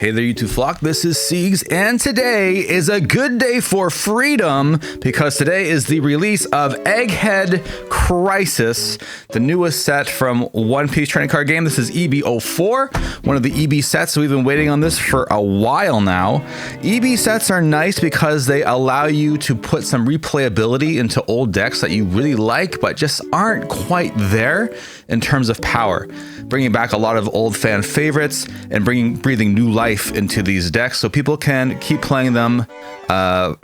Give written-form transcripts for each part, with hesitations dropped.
Hey there, YouTube flock. This is Siegs, and today is a good day for freedom because today is the release of Egghead Crisis, the newest set from One Piece trading card game. This is EB04, one of the EB sets. We've been waiting on this for a while now. EB sets are nice because they allow you to put some replayability into old decks that you really like, but just aren't quite there in terms of power. Bringing back a lot of old fan favorites and breathing new life into these decks so people can keep playing them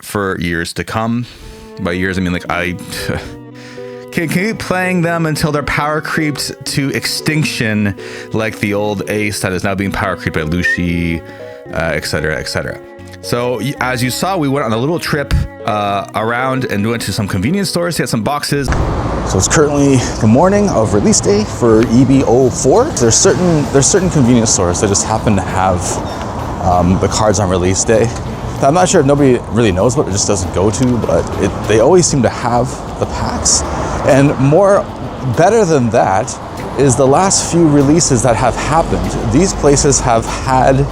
for years to come. By years, I mean like I can keep playing them until they're power creeped to extinction, like the old Ace that is now being power creeped by Lucy, etc., etc. So as you saw, we went on a little trip around and went to some convenience stores to get some boxes. So it's currently the morning of release day for EB04. There's certain convenience stores that just happen to have the cards on release day. I'm not sure if nobody really knows what it just doesn't go to, but they always seem to have the packs. And better than that is the last few releases that have happened. These places have had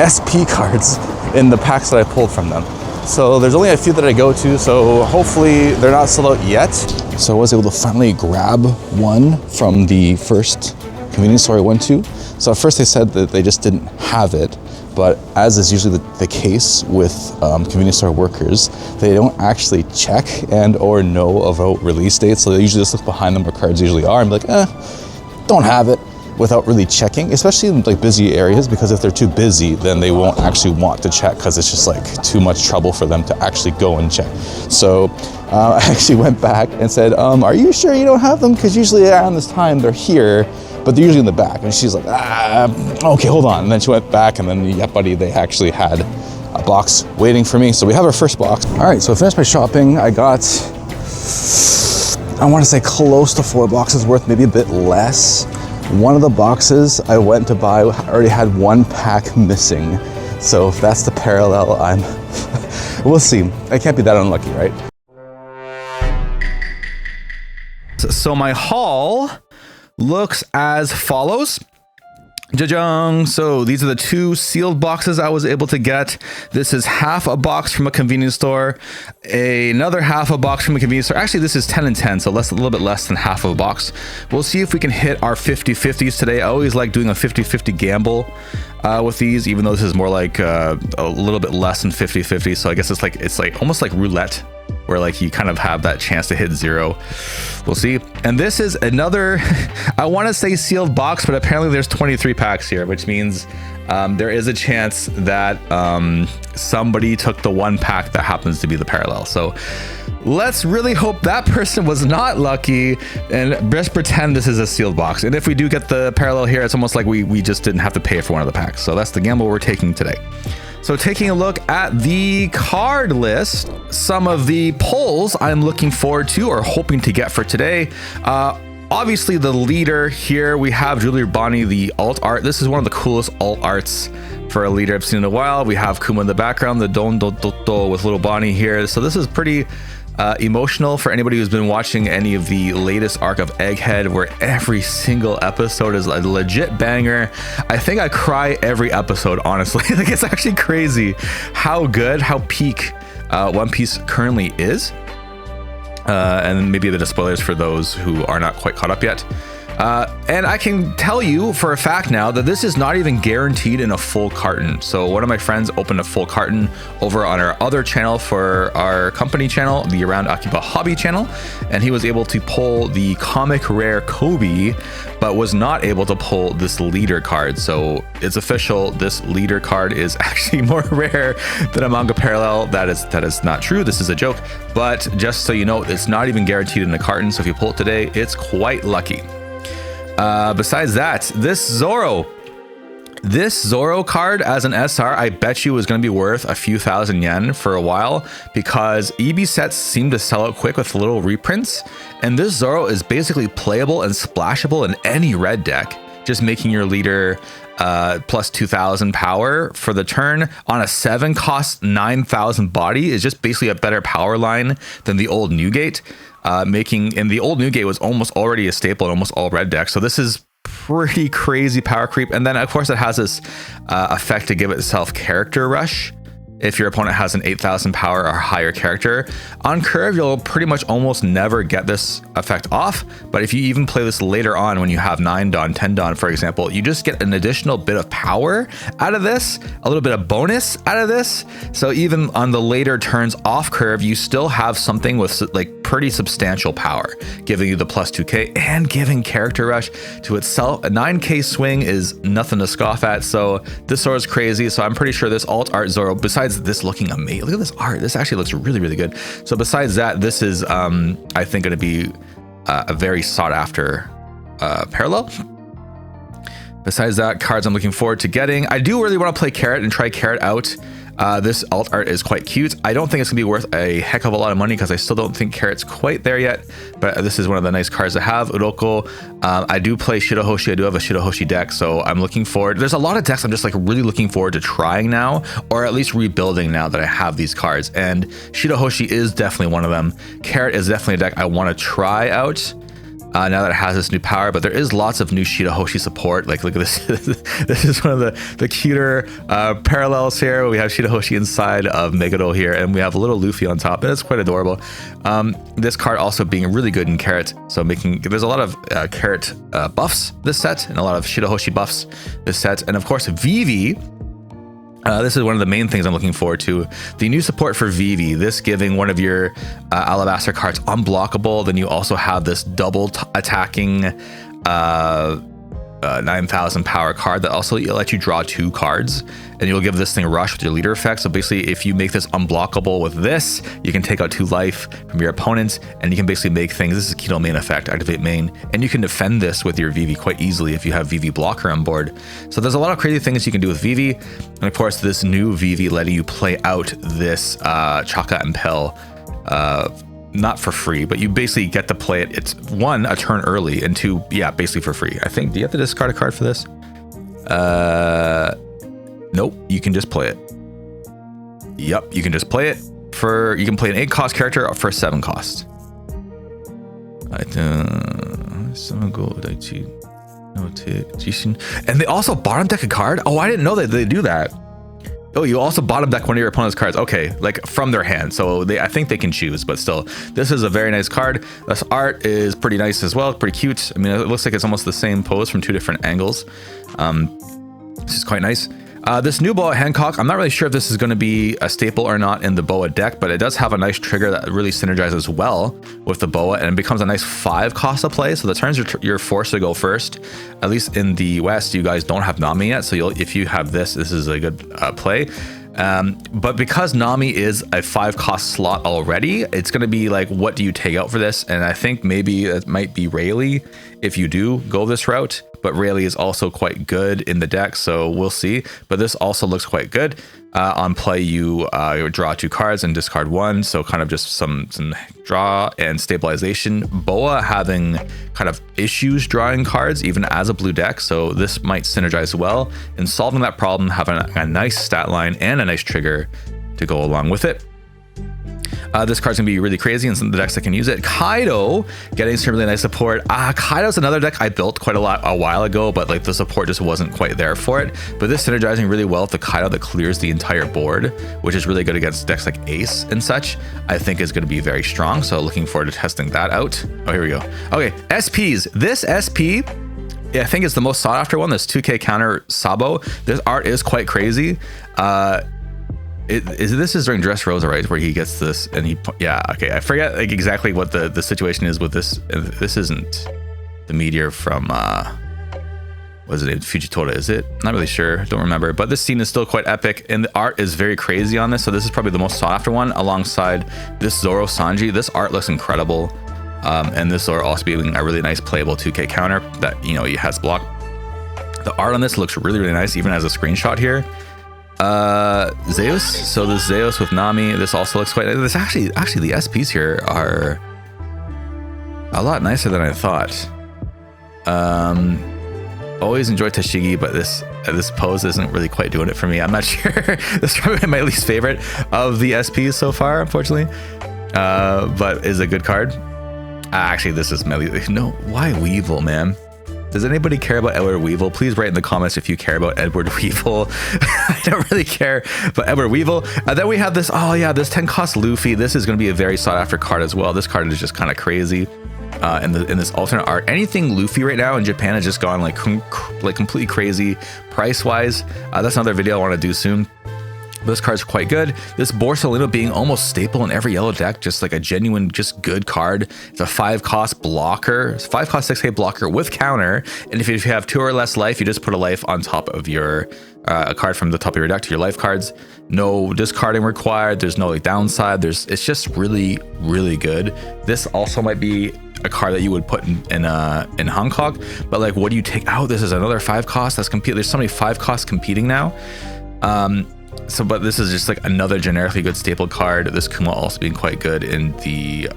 SP cards in the packs that I pulled from them. So there's only a few that I go to, so hopefully they're not sold out yet. So I was able to finally grab one from the first convenience store I went to. So at first they said that they just didn't have it, but as is usually the case with convenience store workers, they don't actually check and or know about release dates. So they usually just look behind them where cards usually are and be like, don't have it, without really checking, especially in like busy areas, because if they're too busy, then they won't actually want to check because it's just like too much trouble for them to actually go and check. So I actually went back and said, are you sure you don't have them? Because usually around this time they're here, but they're usually in the back. And she's like, okay, hold on. And then she went back and then, yeah, buddy, they actually had a box waiting for me. So we have our first box. All right, so I finished my shopping. I got, I want to say close to 4 boxes worth, maybe a bit less. One of the boxes I went to buy already had 1 pack missing. So if that's the parallel, we'll see. I can't be that unlucky, right? So my haul looks as follows. Jajang. So these are the 2 sealed boxes I was able to get. This is half a box from a convenience store, another half a box from a convenience store. Actually, this is 10 and 10, so a little bit less than half of a box. We'll see if we can hit our 50-50s today. I always like doing a 50-50 gamble with these, even though this is more like a little bit less than 50-50. So I guess it's like almost like roulette, where like you kind of have that chance to hit 0. We'll see. And this is another, I want to say sealed box, but apparently there's 23 packs here, which means there is a chance that somebody took the 1 pack that happens to be the parallel. So let's really hope that person was not lucky and just pretend this is a sealed box. And if we do get the parallel here, it's almost like we just didn't have to pay for one of the packs. So that's the gamble we're taking today. So taking a look at the card list, some of the polls I'm looking forward to or hoping to get for today. Obviously the leader here, we have Julia Bonnie, the alt art. This is one of the coolest alt arts for a leader I've seen in a while. We have Kuma in the background, the Don Do Do Do with little Bonnie here. So this is pretty emotional for anybody who's been watching any of the latest arc of Egghead, where every single episode is a legit banger. I think I cry every episode, honestly. Like, it's actually crazy how good, how peak One Piece currently is. And maybe a bit of spoilers for those who are not quite caught up yet. And I can tell you for a fact now that this is not even guaranteed in a full carton. So one of my friends opened a full carton over on our other channel for our company channel, the Around Akiba Hobby channel, and he was able to pull the comic rare Kobe, but was not able to pull this leader card. So it's official, this leader card is actually more rare than a manga parallel. That is not true. This is a joke, but just so you know, it's not even guaranteed in a carton. So if you pull it today, it's quite lucky. Besides that, this Zoro card as an SR, I bet you is going to be worth a few thousand yen for a while, because EB sets seem to sell out quick with little reprints, and this Zoro is basically playable and splashable in any red deck, just making your leader plus 2,000 power for the turn on a 7 cost 9,000 body is just basically a better power line than the old Newgate. And the old Newgate was almost already a staple in almost all red decks. So this is pretty crazy power creep. And then of course it has this effect to give itself character rush. If your opponent has an 8,000 power or higher character, on curve, you'll pretty much almost never get this effect off. But if you even play this later on when you have 9 Dawn, 10 Dawn, for example, you just get an additional bit of power out of this, a little bit of bonus out of this. So even on the later turns off curve, you still have something with like pretty substantial power, giving you the plus 2k and giving character rush to itself. A 9k swing is nothing to scoff at. So this Zoro is crazy. So I'm pretty sure this alt art Zoro, besides this looking amazing, look at this art, this actually looks really, really good. So besides that, this is I think going to be a very sought after parallel. Besides that, cards I'm looking forward to getting. I do really want to play Carrot and try Carrot out. This alt art is quite cute. I don't think it's gonna be worth a heck of a lot of money because I still don't think Carrot's quite there yet, but this is one of the nice cards to have. Uroko. I do play Shirahoshi. I do have a Shirahoshi deck, so I'm looking forward. There's a lot of decks I'm just like really looking forward to trying now, or at least rebuilding now that I have these cards, and Shirahoshi is definitely one of them. Carrot is definitely a deck I want to try out. Now that it has this new power, but there is lots of new Shirahoshi support. Like, look at this. This is one of the cuter parallels here. We have Shirahoshi inside of Meguro here, and we have a little Luffy on top, and it's quite adorable. This card also being really good in Carrot, so there's a lot of Carrot buffs this set, and a lot of Shirahoshi buffs this set, and of course Vivi. This is one of the main things I'm looking forward to. The new support for Vivi, this giving one of your Alabaster cards unblockable. Then you also have this double attacking 9,000 power card that also lets you draw 2 cards, and you'll give this thing a rush with your leader effect. So basically, if you make this unblockable with this, you can take out 2 life from your opponent, and you can basically make things. This is Keto main effect, activate main, and you can defend this with your Vivi quite easily if you have Vivi blocker on board. So there's a lot of crazy things you can do with Vivi, and of course, this new Vivi letting you play out this Chaka and Pell. Not for free, but you basically get to play it. It's 1, a turn early, and 2, yeah, basically for free. I think, do you have to discard a card for this? Nope, you can just play it. Yep, you can just play it for, you can play an 8 cost character for 7 cost. And they also bottom deck a card? Oh, I didn't know that they do that. Oh, you also bottom deck one of your opponent's cards. Okay, like from their hand. So I think they can choose, but still, this is a very nice card. This art is pretty nice as well, pretty cute. I mean, it looks like it's almost the same pose from 2 different angles. This is quite nice. This new Boa Hancock, I'm not really sure if this is going to be a staple or not in the Boa deck, but it does have a nice trigger that really synergizes well with the Boa, and it becomes a nice 5 cost to play. So the turns you're forced to go first. At least in the West, you guys don't have Nami yet, so if you have this is a good play. But because Nami is a 5 cost slot already, it's going to be like, what do you take out for this? And I think maybe it might be Rayleigh if you do go this route. But Rayleigh is also quite good in the deck, so we'll see. But this also looks quite good. On play, you draw 2 cards and discard 1, so kind of just some draw and stabilization. Boa having kind of issues drawing cards even as a blue deck, so this might synergize well in solving that problem, having a nice stat line and a nice trigger to go along with it. This card's gonna be really crazy in some of the decks that can use it. Kaido getting some really nice support. Kaido's another deck I built quite a while ago, but like the support just wasn't quite there for it. But this synergizing really well with the Kaido that clears the entire board, which is really good against decks like Ace and such, I think is gonna be very strong. So looking forward to testing that out. Oh, here we go. Okay, SPs. This SP, yeah, I think it's the most sought after one. This 2k counter Sabo. This art is quite crazy. This is during Dressrosa, right, where he gets this, and yeah, okay, I forget like exactly what the situation is with this. This isn't the meteor from what is it, Fujitora, is it? Not really sure, don't remember, but this scene is still quite epic, and the art is very crazy on this, so this is probably the most sought after one alongside this Zoro Sanji. This art looks incredible, and this Zoro also being a really nice playable 2k counter that, you know, he has block. The art on this looks really, really nice, even as a screenshot here. Zeus, so this Zeus with Nami, this also looks quite nice. This actually the SPs here are a lot nicer than I thought. Always enjoy Tashigi, but this pose isn't really quite doing it for me. I'm not sure. This is probably my least favorite of the SPs so far, unfortunately, but is a good card. Actually, this is my least. No, why Weevil, man? Does anybody care about Edward Weevil? Please write in the comments if you care about Edward Weevil. I don't really care about Edward Weevil. Then we have this, oh yeah, this 10 cost Luffy. This is going to be a very sought after card as well. This card is just kind of crazy. In this alternate art, anything Luffy right now in Japan has just gone like completely crazy price wise. That's another video I want to do soon. This card's quite good. This Borsalino being almost staple in every yellow deck, just like a genuine, just good card. It's a 5 cost blocker. It's 5 cost 6K blocker with counter. And if you have 2 or less life, you just put a life on top of your a card from the top of your deck to your life cards. No discarding required. There's no like downside. It's just really, really good. This also might be a card that you would put in Hancock, but like, what do you take out? This is another 5 cost that's compete. There's so many 5 costs competing now. But this is just like another generically good staple card. This Kuma also being quite good in the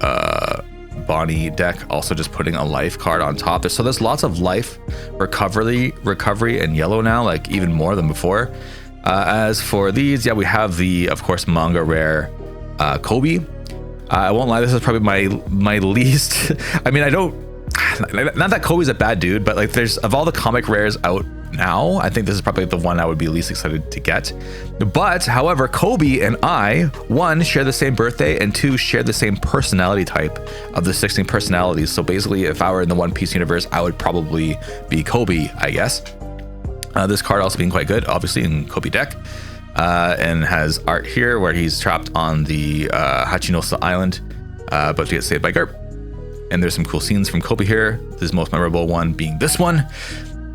Bonnie deck, also just putting a life card on top. So there's lots of life recovery in yellow now, like even more than before. As for these, yeah, we have the, of course, manga rare Kobe. I won't lie, this is probably my least. I mean, not that Kobe's a bad dude, but like there's, of all the comic rares out now, I think this is probably the one I would be least excited to get. But however, Kobe and I, 1, share the same birthday, and 2, share the same personality type of the 16 personalities. So basically, if I were in the One Piece universe, I would probably be Kobe, I guess. This card also being quite good, obviously in Kobe deck, and has art here where he's trapped on the Hachinosa Island, but to get saved by Garp. And there's some cool scenes from Kobe here. This most memorable one being this one.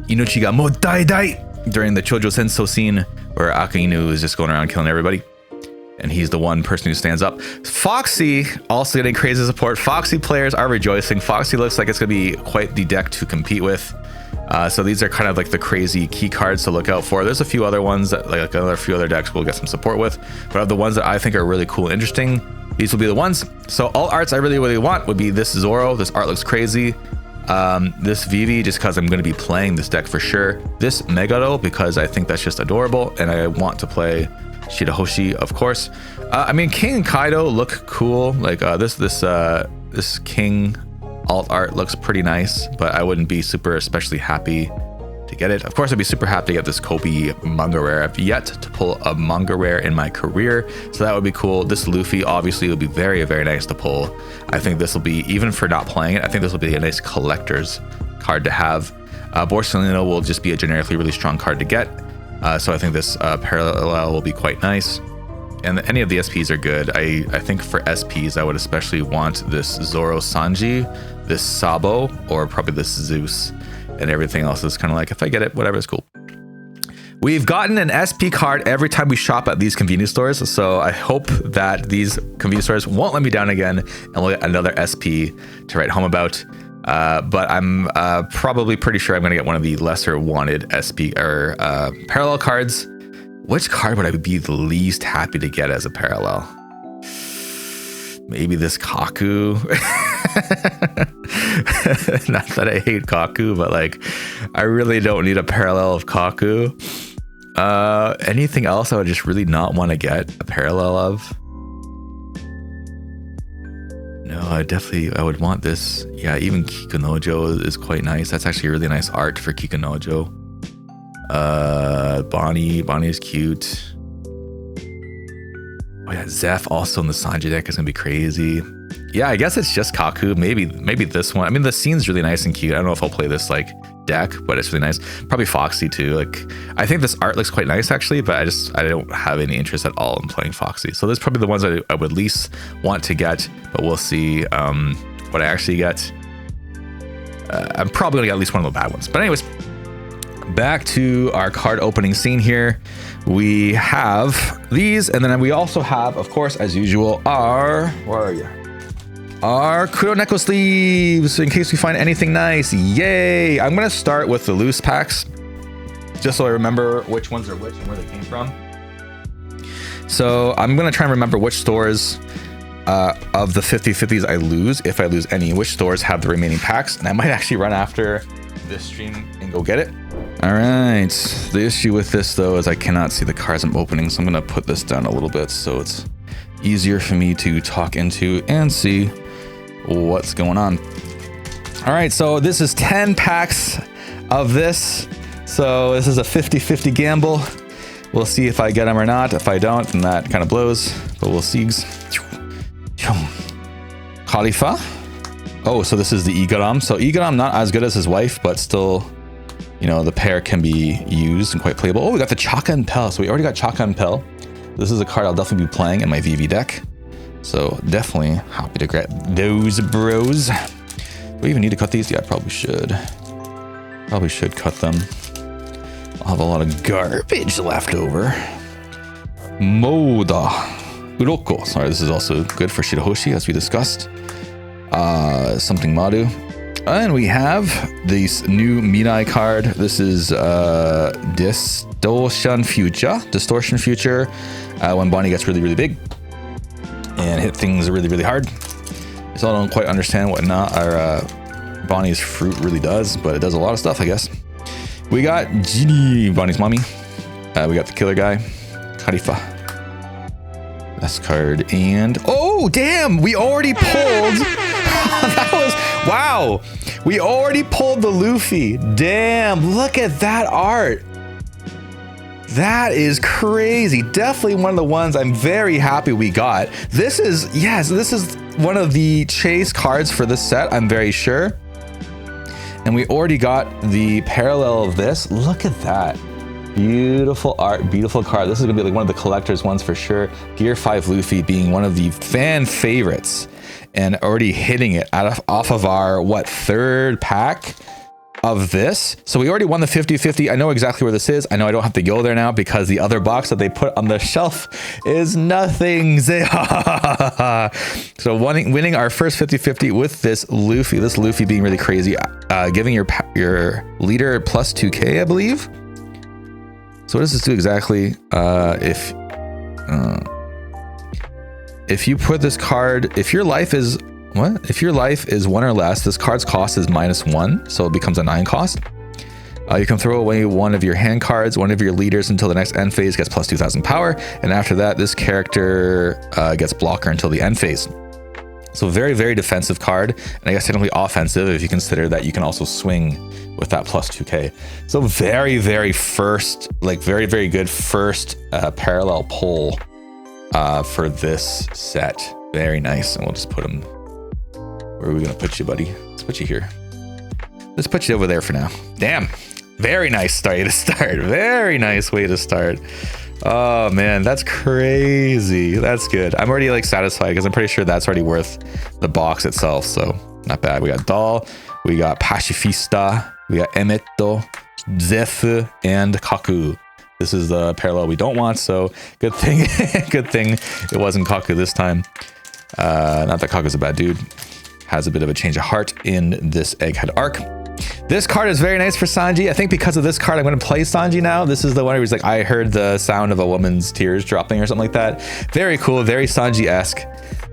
Inochi ga mo dai dai during the Chojo Senso scene where Akainu is just going around killing everybody. And he's the one person who stands up. Foxy also getting crazy support. Foxy players are rejoicing. Foxy looks like it's going to be quite the deck to compete with. So these are kind of like the crazy key cards to look out for. There's a few other ones that like a few other decks we'll get some support with. But of the ones that I think are really cool and interesting, these will be the ones. So all arts I really, really want would be this Zoro. This art looks crazy. This Vivi, just because I'm going to be playing this deck for sure. This Megado, because I think that's just adorable, and I want to play Shirahoshi, of course. I mean, King and Kaido look cool. Like this King alt art looks pretty nice, but I wouldn't be super especially happy to get it. Of course, I'd be super happy to get this Kobe manga rare. I've yet to pull a manga rare in my career, so that would be cool. This Luffy obviously would be very, very nice to pull. I think this will be, even for not playing it, I think this will be a nice collector's card to have. Borsalino will just be a generically really strong card to get, so I think this parallel will be quite nice. And any of the SPs are good. I think for SPs, I would especially want this Zoro Sanji, this Sabo, or probably this Zeus. And everything else is kind of like, if I get it, whatever, it's cool. We've gotten an SP card every time we shop at these convenience stores. So I hope that these convenience stores won't let me down again and we'll get another SP to write home about. But I'm probably pretty sure I'm going to get one of the lesser wanted SP or parallel cards. Which card would I be the least happy to get as a parallel? Maybe this Kaku. Not that I hate Kaku, but like I really don't need a parallel of Kaku. Anything else I would just really not want to get a parallel of? No, I would want this. Yeah, even Kikunojo is quite nice. That's actually really nice art for Kikunojo. Bonnie is cute. Oh yeah, Zeph also in the Sanji deck is gonna be crazy. Yeah, I guess it's just Kaku. Maybe this one. I mean, the scene's really nice and cute. I don't know if I'll play this like deck, but it's really nice. Probably Foxy too. Like, I think this art looks quite nice actually, but I don't have any interest at all in playing Foxy. So there's probably the ones I would least want to get, but we'll see what I actually get. I'm probably gonna get at least one of the bad ones. But anyways, back to our card opening scene here. We have these, and then we also have, of course, as usual, our Kuroneko sleeves, in case we find anything nice. Yay! I'm gonna start with the loose packs, just so I remember which ones are which and where they came from. So I'm gonna try and remember which stores of the 50/50s I lose, if I lose any, which stores have the remaining packs, and I might actually run after this stream and go get it. All right, the issue with this though is I cannot see the cards I'm opening, so I'm gonna put this down a little bit so it's easier for me to talk into and see what's going on. All right, so this is 10 packs of this. So this is a 50-50 gamble. We'll see if I get them or not. If I don't, then that kind of blows, but we'll see. Khalifa. Oh, so this is the Igaram. So Igaram not as good as his wife, but still, you know, the pair can be used and quite playable. Oh, we got the Chaka and Pel. So we already got Chaka and Pel. This is a card I'll definitely be playing in my VV deck. So definitely happy to get those bros. Do we even need to cut these? Yeah, I probably should. Probably should cut them. I'll have a lot of garbage left over. Moda. Uroko. Sorry, this is also good for Shirahoshi, as we discussed. Something Madu. And we have this new Mirai card. This is Distortion Future. Distortion Future. When Bonnie gets really, really big and hit things really, really hard. I still don't quite understand what not our Bonnie's fruit really does, but it does a lot of stuff, I guess. We got Genie, Bonnie's mommy. We got the killer guy, Khalifa. This card, and oh damn, we already pulled. That was wow. We already pulled the Luffy. Damn, look at that art. That is crazy. Definitely one of the ones I'm very happy we got. This is, yes, this is one of the chase cards for this set, I'm very sure. And we already got the parallel of this. Look at that. Beautiful art, beautiful card. This is gonna be like one of the collector's ones for sure. Gear 5 Luffy being one of the fan favorites and already hitting it off of our, what, third pack of this. So we already won the 50-50. I know exactly where this is. I know I don't have to go there now because the other box that they put on the shelf is nothing. So winning our first 50-50 with this Luffy being really crazy, giving your leader plus 2k, I believe. So what does this do exactly? If you put this card, if your life is what? If your life is 1 or less, this card's cost is -1, so it becomes a 9 cost. You can throw away one of your hand cards, one of your leaders until the next end phase gets plus 2,000 power, and after that, this character gets blocker until the end phase. So very, very defensive card, and I guess technically offensive if you consider that you can also swing with that plus 2k. So very, very first, like very, very good first parallel pull for this set. Very nice, and we'll just put him. Where are we gonna put you, buddy? Let's put you here. Let's put you over there for now. Damn, very nice way to start. Very nice way to start. Oh man, that's crazy. That's good. I'm already like satisfied because I'm pretty sure that's already worth the box itself. So not bad. We got Doll, we got Pacifista, we got Emeto, Zefu, and Kaku. This is the parallel we don't want. So good thing, good thing it wasn't Kaku this time. Not that Kaku's a bad dude. Has a bit of a change of heart in this Egghead arc. This card is very nice for Sanji. I think because of this card, I'm going to play Sanji now. This is the one where he's like, I heard the sound of a woman's tears dropping or something like that. Very cool, very Sanji-esque.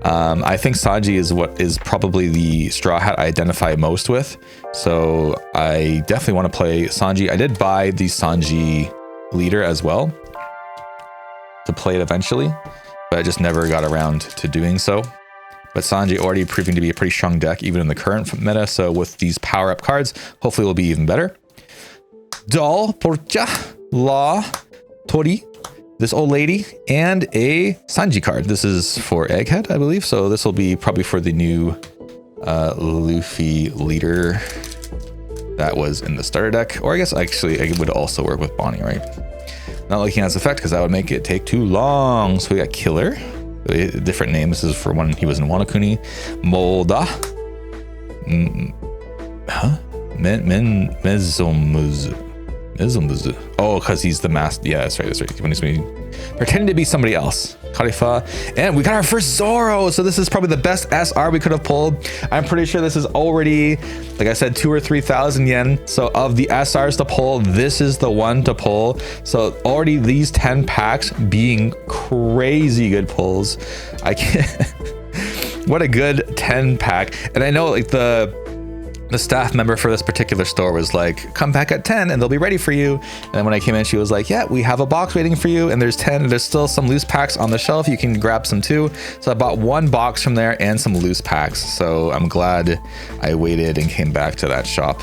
I think Sanji is what is probably the Straw Hat I identify most with. So I definitely want to play Sanji. I did buy the Sanji leader as well to play it eventually, but I just never got around to doing so. But Sanji already proving to be a pretty strong deck, even in the current meta. So with these power-up cards, hopefully it'll be even better. Doll, Porcha, Law, Tori, this old lady, and a Sanji card. This is for Egghead, I believe. So this will be probably for the new Luffy leader that was in the starter deck. Or I guess actually it would also work with Bonnie, right? Not looking at its effect because that would make it take too long. So we got Killer. A different name. This is for when he was in Wano Kuni. Molda. Mezomuzu. Oh, because he's the master. Yeah, that's right. That's right. When he's pretending to be somebody else. Khalifa. And we got our first Zoro. So this is probably the best SR we could have pulled. I'm pretty sure this is already, like I said, 2,000 or 3,000 yen. So of the SRs to pull, this is the one to pull. So already these 10 packs being crazy good pulls. I can't. What a good 10 pack. And I know like the staff member for this particular store was like, come back at 10 and they'll be ready for you. And then when I came in, she was like, yeah, we have a box waiting for you. And there's 10, there's still some loose packs on the shelf. You can grab some too. So I bought one box from there and some loose packs. So I'm glad I waited and came back to that shop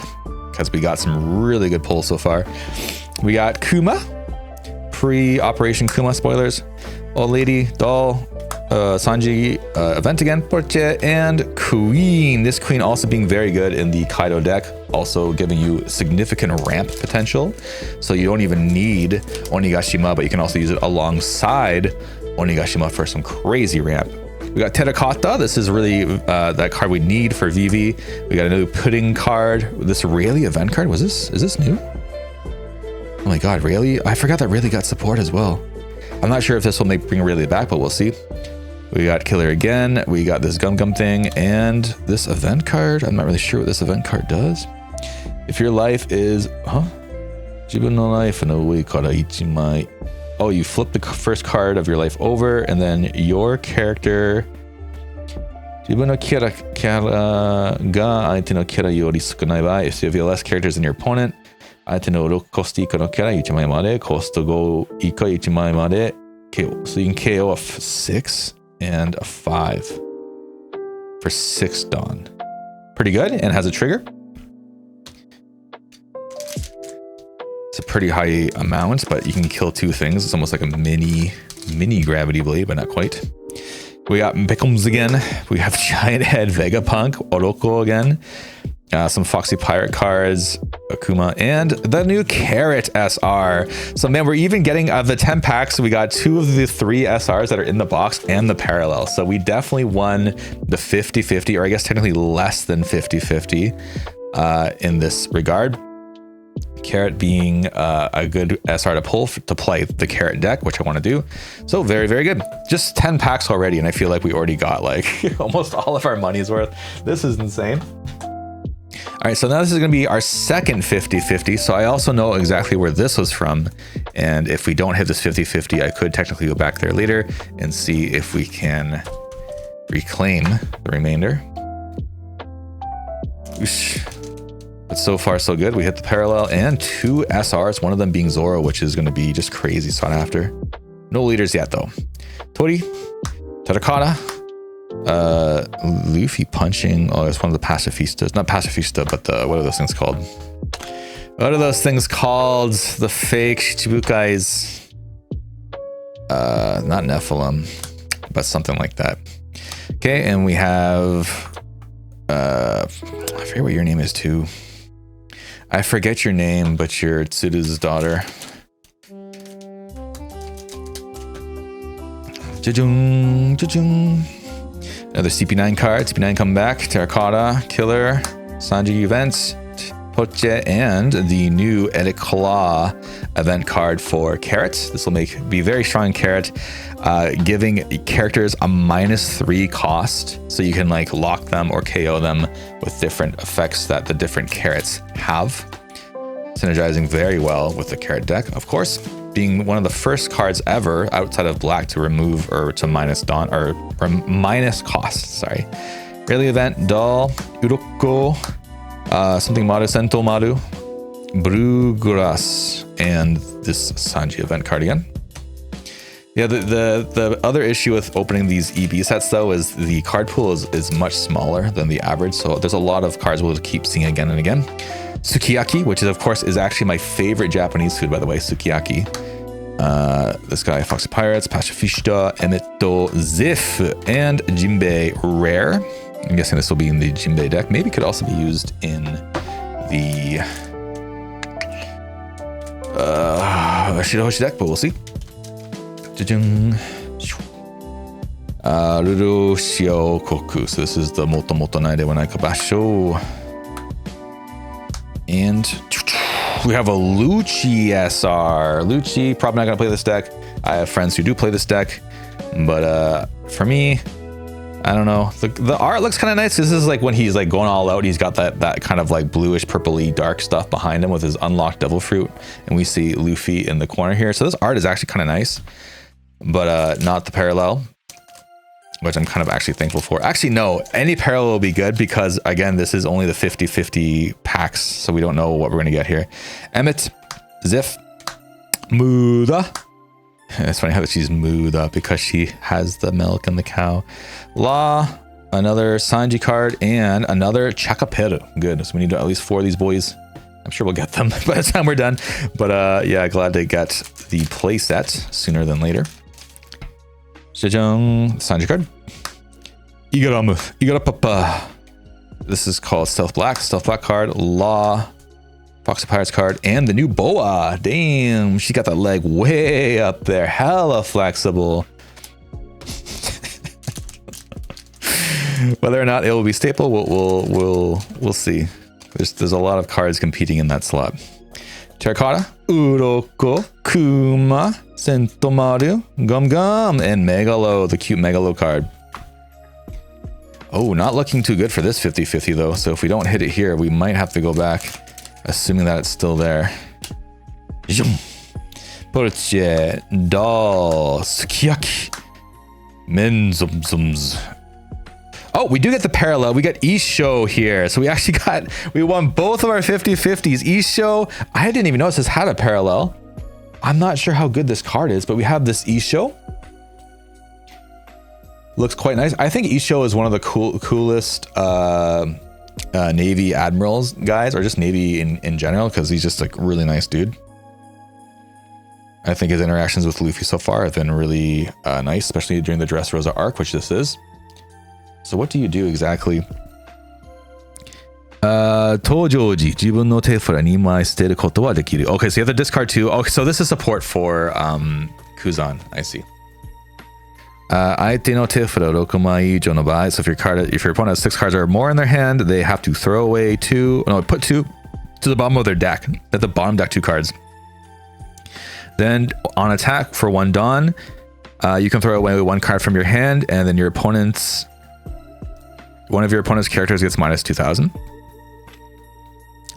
because we got some really good pulls so far. We got Kuma, pre-Operation Kuma spoilers, Old Lady, Doll, Sanji, Event again, Porche, and Queen. This Queen also being very good in the Kaido deck, also giving you significant ramp potential. So you don't even need Onigashima, but you can also use it alongside Onigashima for some crazy ramp. We got Terracotta. This is really that card we need for Vivi. We got a new Pudding card. This Rayleigh event card. Is this new? Oh my god, Rayleigh. I forgot that Rayleigh got support as well. I'm not sure if this will bring Rayleigh back, but we'll see. We got Killer again. We got this Gum Gum thing and this event card. I'm not really sure what this event card does. If your life is, Jibun no life no ui kara ichimai. Oh, you flip the first card of your life over, and then your character. Jibun no kara ga aite no kara yori sukunai ba. If you have less characters than your opponent, aite no 6 コスト以下のキャラ1枚まで、コスト5以下1枚まで KO. So you can KO a 6 and a 5 for 6 Dawn. Pretty good, and has a trigger. It's a pretty high amount, but you can kill 2 things. It's almost like a mini gravity blade, but not quite. We got Pickums again. We have Giant Head Vegapunk, Oroko again. Some Foxy Pirate cards, Akuma, and the new Carrot SR. So man, we're even getting the 10 packs. We got 2 of the 3 SRs that are in the box and the parallel. So we definitely won the 50-50, or I guess technically less than 50-50 in this regard. Carrot being a good SR to pull to play the Carrot deck, which I want to do. So very, very good. Just 10 packs already, and I feel like we already got like almost all of our money's worth. This is insane. All right, so now this is going to be our second 50-50. So I also know exactly where this was from. And if we don't hit this 50-50, I could technically go back there later and see if we can reclaim the remainder. Oosh. But so far, so good. We hit the parallel and 2 SRs, one of them being Zoro, which is going to be just crazy sought after. No leaders yet, though. Tori, Terracotta, Luffy punching. Oh, it's one of the pacifistas. Not pacifista, but the, what are those things called? What are those things called? The fake Shichibukais. Not Nephilim, but something like that. Okay, and we have I forget what your name is too. I forget your name, but you're Tsuru's daughter. Jajung, jajung. Another CP9 card. CP9 come back. Terracotta, Killer, Sanji events, Poche, and the new Edit Claw event card for Carrot. This will be very strong Carrot, giving characters a -3 cost, so you can like lock them or KO them with different effects that the different Carrots have. Synergizing very well with the Carrot deck, of course, being one of the first cards ever outside of black to remove or to minus Dawn or minus cost. Sorry. Rayleigh event, Doll, Uroko, something Maru, Sento Maru, Blue Grass, and this Sanji event card again. Yeah, the other issue with opening these EB sets though is the card pool is much smaller than the average, so there's a lot of cards we'll keep seeing again and again. Sukiyaki, which is of course is actually my favorite Japanese food, by the way, Sukiyaki. This guy, Foxy Pirates, Pacifista, Emeto, Zif, and Jinbei rare. I'm guessing this will be in the Jinbei deck. Maybe could also be used in the Shirahoshi deck, but we'll see. Ruru Shio Koku. So this is the Moto Moto Naide Wanai Kabasho. And we have a Lucci SR. Lucci, probably not gonna play this deck. I have friends who do play this deck, but for me, I don't know. The art looks kind of nice. This is like when he's like going all out. He's got that kind of like bluish, purpley, dark stuff behind him with his unlocked devil fruit, and we see Luffy in the corner here. So this art is actually kind of nice, but not the parallel, which I'm kind of actually thankful for. Actually, no, any parallel will be good because again, this is only the 50-50 packs, so we don't know what we're gonna get here. Emmett, Zif, Muda. It's funny how she's Muda because she has the milk and the cow. La, another Sanji card, and another Chakaperu. Good, so we need at least 4 of these boys. I'm sure we'll get them by the time we're done. But yeah, glad to get the playset sooner than later. Jajang, sign your card. Igarapapa. This is called Stealth Black. Stealth Black card. Law. Fox of Pirates card. And the new Boa. Damn, she got that leg way up there. Hella flexible. Whether or not it will be staple, we'll see. There's a lot of cards competing in that slot. Terracotta, Uroko, Kuma, Sentomaru, Gum Gum, and Megalo, the cute Megalo card. Oh, not looking too good for this 50-50 though. So if we don't hit it here, we might have to go back, assuming that it's still there. Porche, Doll, Sukiyaki, Menzumzums. Oh, we do get the parallel. We got Isho here. So we actually we won both of our 50-50s. Isho, I didn't even notice this had a parallel. I'm not sure how good this card is, but we have this Isho. Looks quite nice. I think Isho is one of the coolest Navy admirals guys, or just Navy in general, because he's just like a really nice dude. I think his interactions with Luffy so far have been really nice, especially during the Dressrosa arc, which this is. So what do you do exactly? Tojoji, jibun no tefura ni mai shiteru koto wa dekiru. Okay, so you have to discard 2. Okay, so this is support for Kuzan. I see. Aite no tefura 6 mai ijo no bai. So if your opponent has 6 cards or more in their hand, they have to throw away 2. No, put 2 to the bottom of their deck. At the bottom deck 2 cards. Then on attack for 1 Dawn, you can throw away 1 card from your hand, and then one of your opponent's characters gets minus 2,000.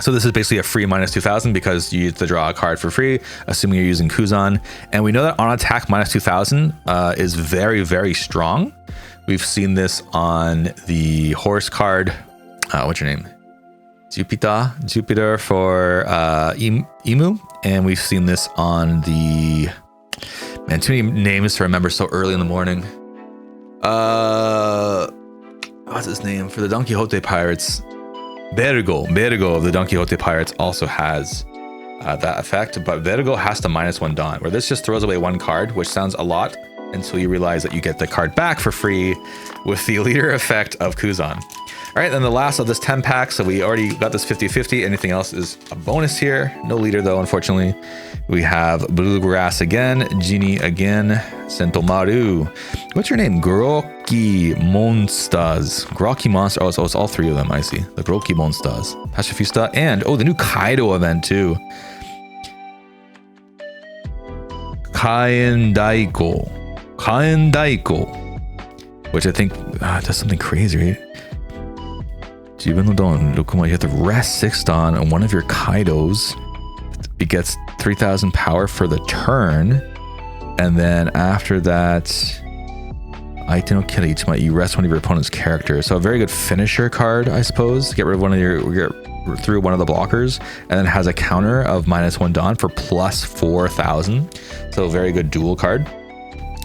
So this is basically a free minus 2,000 because you get to draw a card for free, assuming you're using Kuzan. And we know that on attack minus 2,000 is very, very strong. We've seen this on the horse card. What's your name? Jupiter for Emu. And we've seen this on the... Man, too many names to remember so early in the morning. What's his name? For the Don Quixote Pirates, Vergo of the Don Quixote Pirates also has that effect, but Vergo has to minus 1 Dawn, where this just throws away 1 card, which sounds a lot until you realize that you get the card back for free with the leader effect of Kuzan. All right, then the last of this 10 pack. So we already got this 50-50. Anything else is a bonus here. No leader though, unfortunately. We have Bluegrass again, Genie again, Sentomaru. What's your name? Groki Monsters. Groki Monster. Oh, so it's all 3 of them, I see. The Groki Monsters. Pacifista, and oh, the new Kaido event too. Kaen Daiko. Which I think does something crazy, right? You have to rest 6 Dawn on one of your Kaidos. It gets 3,000 power for the turn. And then after that, you rest one of your opponent's characters. So a very good finisher card, I suppose. Get rid of through one of the blockers, and then has a counter of minus 1 Dawn for plus 4,000. So a very good dual card.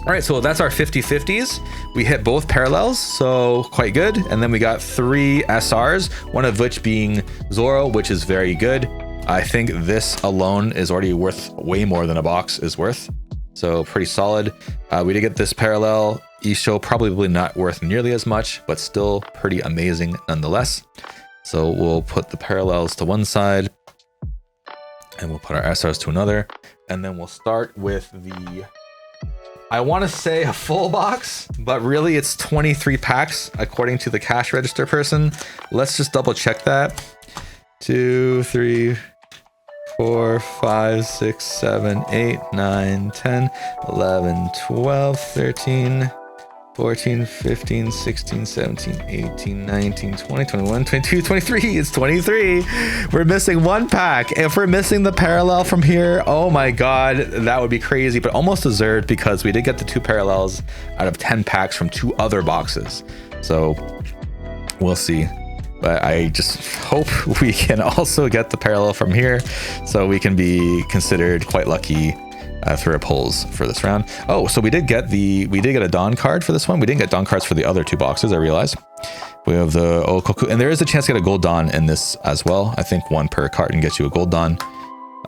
All right, so that's our 50-50s. We hit both parallels, so quite good. And then we got 3 SRs, one of which being Zoro, which is very good. I think this alone is already worth way more than a box is worth. So pretty solid. We did get this parallel. Isho probably not worth nearly as much, but still pretty amazing nonetheless. So we'll put the parallels to one side and we'll put our SRs to another. And then we'll start with the... I want to say a full box, but really it's 23 packs according to the cash register person. Let's just double check that. 2, 3, 4, 5, 6, 7, 8, 9, 10, 11, 12, 13, 14, 15, 16, 17, 18, 19, 20, 21, 22, 23. It's 23. We're missing 1 pack. If we're missing the parallel from here, oh my God, that would be crazy, but almost deserved because we did get the 2 parallels out of 10 packs from 2 other boxes. So we'll see. But I just hope we can also get the parallel from here so we can be considered quite lucky through our polls for this round. Oh, so we did get a Dawn card for this one. We didn't get Dawn cards for the other 2 boxes, I realized. We have the Okoku, and there is a chance to get a gold Dawn in this as well. I think 1 per carton gets you a gold Dawn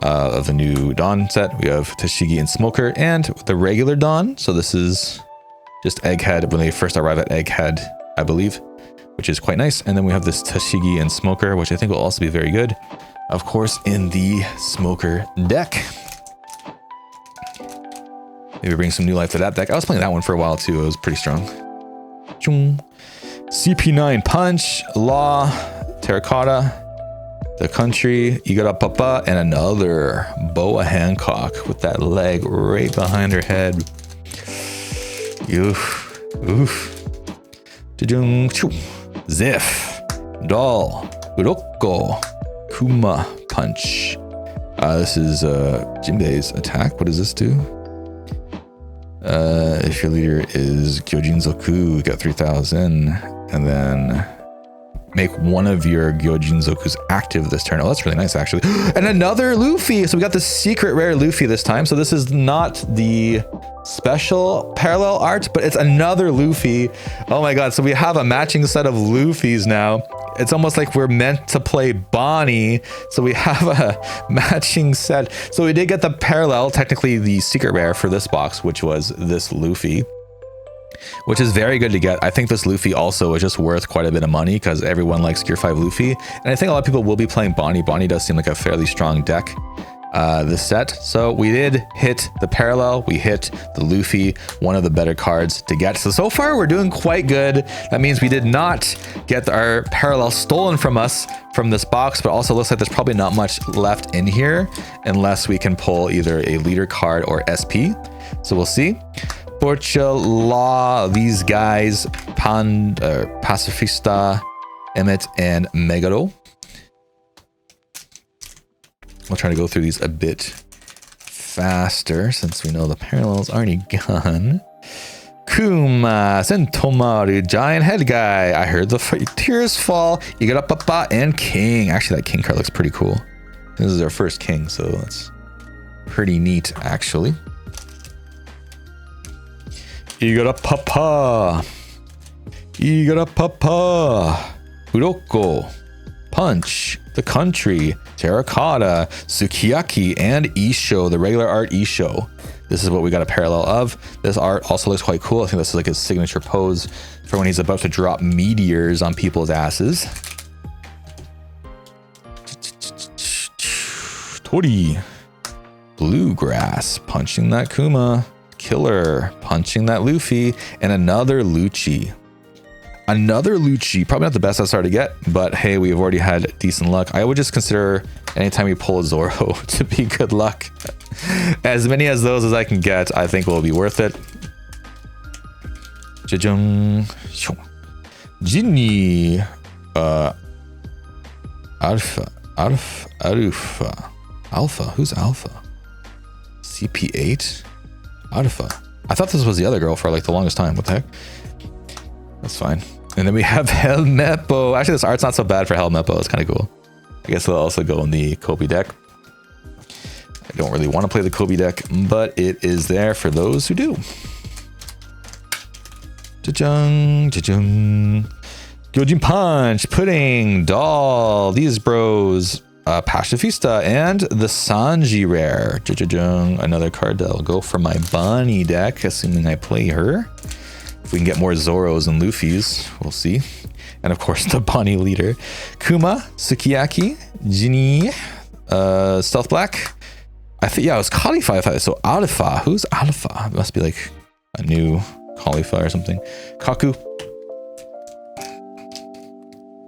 of the new Dawn set. We have Tashigi and Smoker and the regular Dawn. So this is just Egghead when they first arrive at Egghead, I believe, which is quite nice. And then we have this Tashigi and Smoker, which I think will also be very good. Of course, in the Smoker deck. Maybe bring some new life to that deck. I was playing that one for a while too. It was pretty strong. CP9 Punch, Law, Terracotta, The Country, Igara Papa, and another Boa Hancock with that leg right behind her head. Oof. Oof. Ziff, Doll, Uroko, Kuma Punch. This is Jinbei's attack. What does this do? If your leader is Gyojin Zoku, you got 3,000, and then make one of your Gyojin Zokus active this turn. Oh, that's really nice, actually. And another Luffy. So we got the secret rare Luffy this time. So this is not the special parallel art, but it's another Luffy. Oh my god. So we have a matching set of Luffys now. It's almost like we're meant to play Bonnie. So we have a matching set. So we did get the parallel, technically the secret rare for this box, which was this Luffy, which is very good to get. I think this Luffy also is just worth quite a bit of money because everyone likes Gear 5 Luffy. And I think a lot of people will be playing Bonnie. Bonnie does seem like a fairly strong deck this set. So we did hit the parallel. We hit the Luffy, one of the better cards to get. So far we're doing quite good. That means we did not get our parallel stolen from us from this box, but also looks like there's probably not much left in here unless we can pull either a leader card or SP. So we'll see. Portia, Law, these guys, Pacifista, Emmet, and Megaro. We'll try to go through these a bit faster since we know the parallel's already gone. Kuma, Sentomaru, Giant Head Guy. I heard the tears fall. Igara Papa and King. Actually, that King card looks pretty cool. This is our first King, so that's pretty neat, actually. Igara Papa. Igara Papa. Uroko. Punch. The Country. Terracotta. Sukiyaki. And Isho. The regular art Isho. This is what we got a parallel of. This art also looks quite cool. I think this is like his signature pose for when he's about to drop meteors on people's asses. Tori. Bluegrass. Punching that Kuma. Killer, punching that Luffy, and another Lucci. Another Lucci, probably not the best SR to get, but hey, we've already had decent luck. I would just consider anytime you pull a Zoro to be good luck. As many as those as I can get, I think will be worth it. Ginny, Alpha, who's Alpha? CP8? Alpha. I thought this was the other girl for like the longest time. What the heck? That's fine. And then we have Helmeppo. Actually, this art's not so bad for Helmeppo. It's kind of cool. I guess it'll also go in the Kobe deck. I don't really want to play the Kobe deck, but it is there for those who do. Cha-chung, cha-chung. Gyojin Punch, Pudding, Doll, these bros, Pacifista, and the Sanji rare. Another card that'll go for my Bonnie deck, assuming I play her. If we can get more Zoros and Luffys, we'll see. And of course, the Bonnie leader. Kuma, Sukiyaki, Ginny, Stealth Black. I think, yeah, it was Khalifa. So Alpha, who's Alpha? It must be like a new Khalifa or something. Kaku.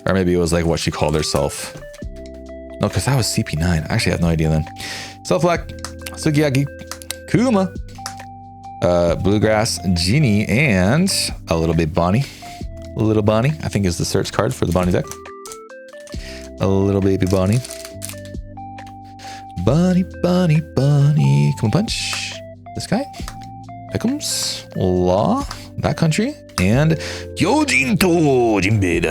Or maybe it was like what she called herself. No, because that was CP9. I actually have no idea then. Stealth Black, Sukiyaki, Kuma, Bluegrass, Genie, and a little bit Bonnie. Little Bonnie, I think is the search card for the Bonnie deck. A little baby Bonnie. Bonnie, Bonnie, Bonnie. Come on, punch. This guy. Pickums. Law. That country. And Gyojinto Jinbei.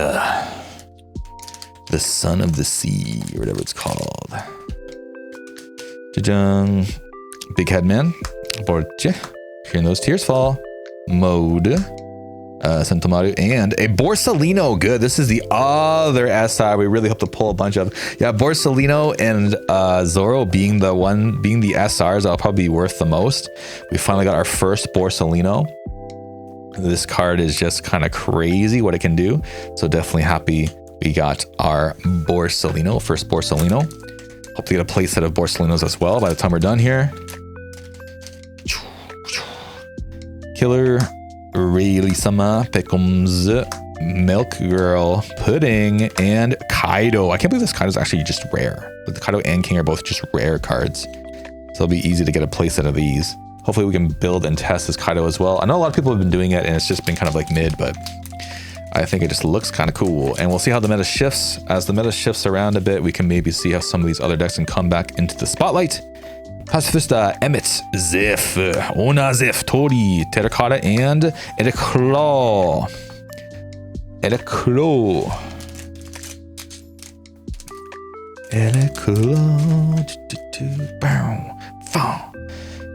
The Son of the Sea, or whatever it's called. Jajang. Big Head Man. Borche. Hearing those tears fall. Mode. Sentomaru, and a Borsalino. Good. This is the other SR we really hope to pull a bunch of. Yeah, Borsalino and Zoro being the SRs that'll probably be worth the most. We finally got our first Borsalino. This card is just kind of crazy what it can do. So definitely happy we got our Borsalino, first Borsalino. Hope to get a play set of Borsalinos as well by the time we're done here. Killer, Rayleigh-sama, Pickums, Milk Girl, Pudding, and Kaido. I can't believe this Kaido is actually just rare. But the Kaido and King are both just rare cards. So it'll be easy to get a playset of these. Hopefully we can build and test this Kaido as well. I know a lot of people have been doing it and it's just been kind of like mid, but I think it just looks kind of cool. And we'll see how the meta shifts. As the meta shifts around a bit, we can maybe see how some of these other decks can come back into the spotlight. Pacifista, Emmet, Zif, Ona Zif, Tori, Terracotta, and Edeclaw. Edeclaw.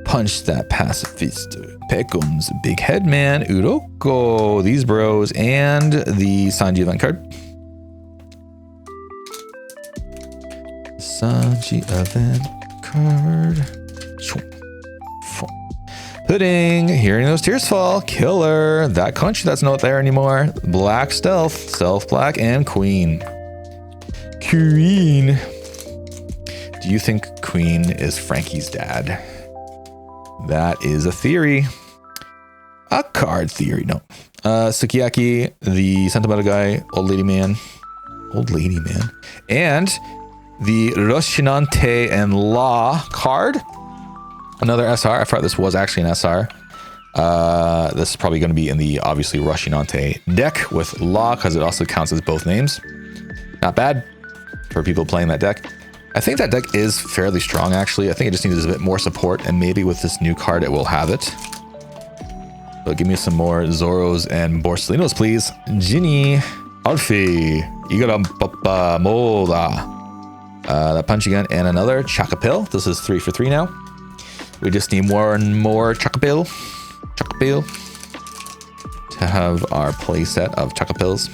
Punch that Pacifista. Peckums, Big Headman, Uroko, these bros, and the Sanji event card. Sanji event card. Pudding, hearing those tears fall. Killer, that country that's not there anymore. Black Stealth, Stealth Black, and Queen. Queen. Do you think Queen is Frankie's dad? That is a theory. A card theory, no. Sukiyaki, the sentimental guy, old lady man. And the Roshinante and Law card. Another SR. I thought this was actually an SR. This is probably going to be in the obviously Roshinante deck with Law because it also counts as both names. Not bad for people playing that deck. I think that deck is fairly strong, actually. I think it just needs a bit more support, and maybe with this new card, it will have it. So give me some more Zoros and Borsalinos, please. Ginny, Alfie, Igara Papa Moda, that Punchy Gun, and another Chocopil. This is 3 for 3 now. We just need more and more Chocopil to have our playset of Chocopils.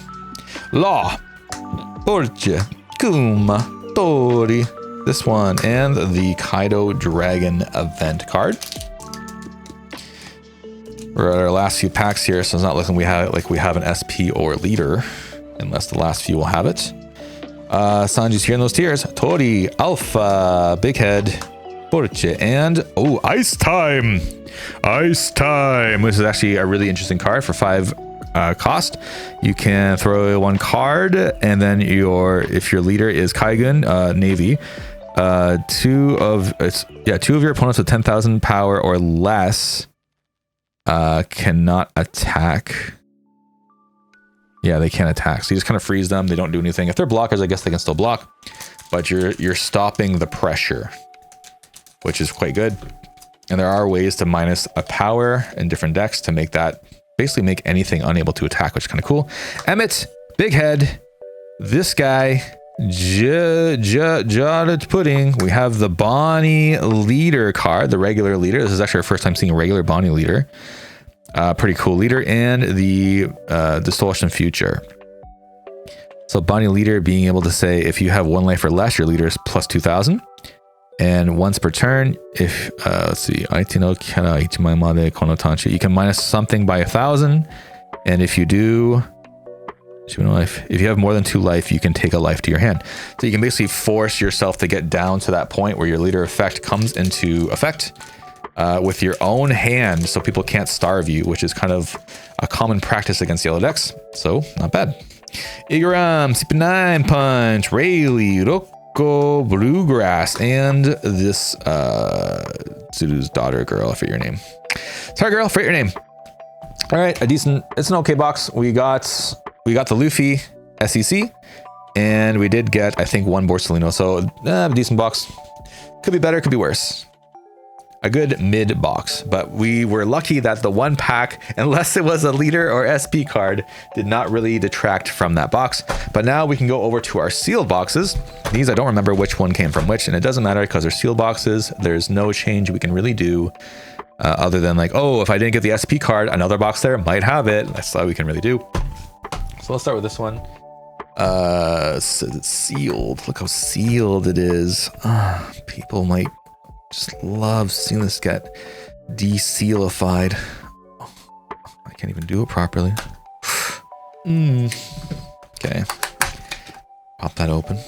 Law, Orche, Kuma, Tori, this one, and the Kaido Dragon event card. We're at our last few packs here, so it's not looking we have an SP or leader, unless the last few will have it. Sanji's hearing those tears. Tori, Alpha, Big Head, Porche, and oh, Ice Time. Ice Time. This is actually a really interesting card for 5 cost. You can throw 1 card, and then if your leader is Kaigun, Navy, 2 of your opponents with 10,000 power or less cannot attack. Yeah, they can't attack. So you just kind of freeze them. They don't do anything. If they're blockers, I guess they can still block, but you're stopping the pressure, which is quite good. And there are ways to minus a power in different decks to make that basically make anything unable to attack, which is kind of cool. Emmet, Big Head, this guy, Jaded Pudding. We have the Bonnie Leader card, the regular leader. This is actually our first time seeing a regular Bonnie Leader. Pretty cool leader, and the Distortion Future. So Bonnie Leader being able to say if you have 1 life or less, your leader is plus 2,000. And once per turn, if let's see, you can minus something by 1,000, and if you do, if you have more than 2 life, you can take a life to your hand. So you can basically force yourself to get down to that point where your leader effect comes into effect with your own hand, so people can't starve you, which is kind of a common practice against yellow decks. So not bad. Igaram, CP9 Punch, Rayleigh, Bluegrass, and this Zuru's daughter girl. I forget your name. Sorry, girl, forget your name. All right, it's an okay box. We got the Luffy SEC, and we did get, I think, 1 Borsalino. So a decent box. Could be better, could be worse. A good mid box, but we were lucky that the 1 pack, unless it was a leader or SP card, did not really detract from that box. But now we can go over to our sealed boxes. These, I don't remember which one came from which, and it doesn't matter because they're sealed boxes. There's no change we can really do Other than like, oh, if I didn't get the SP card, another box there might have it. That's all we can really do. So let's start with this one. So it's sealed. Look how sealed it is. People might just love seeing this get de-sealified. Oh, I can't even do it properly. Okay. Pop that open.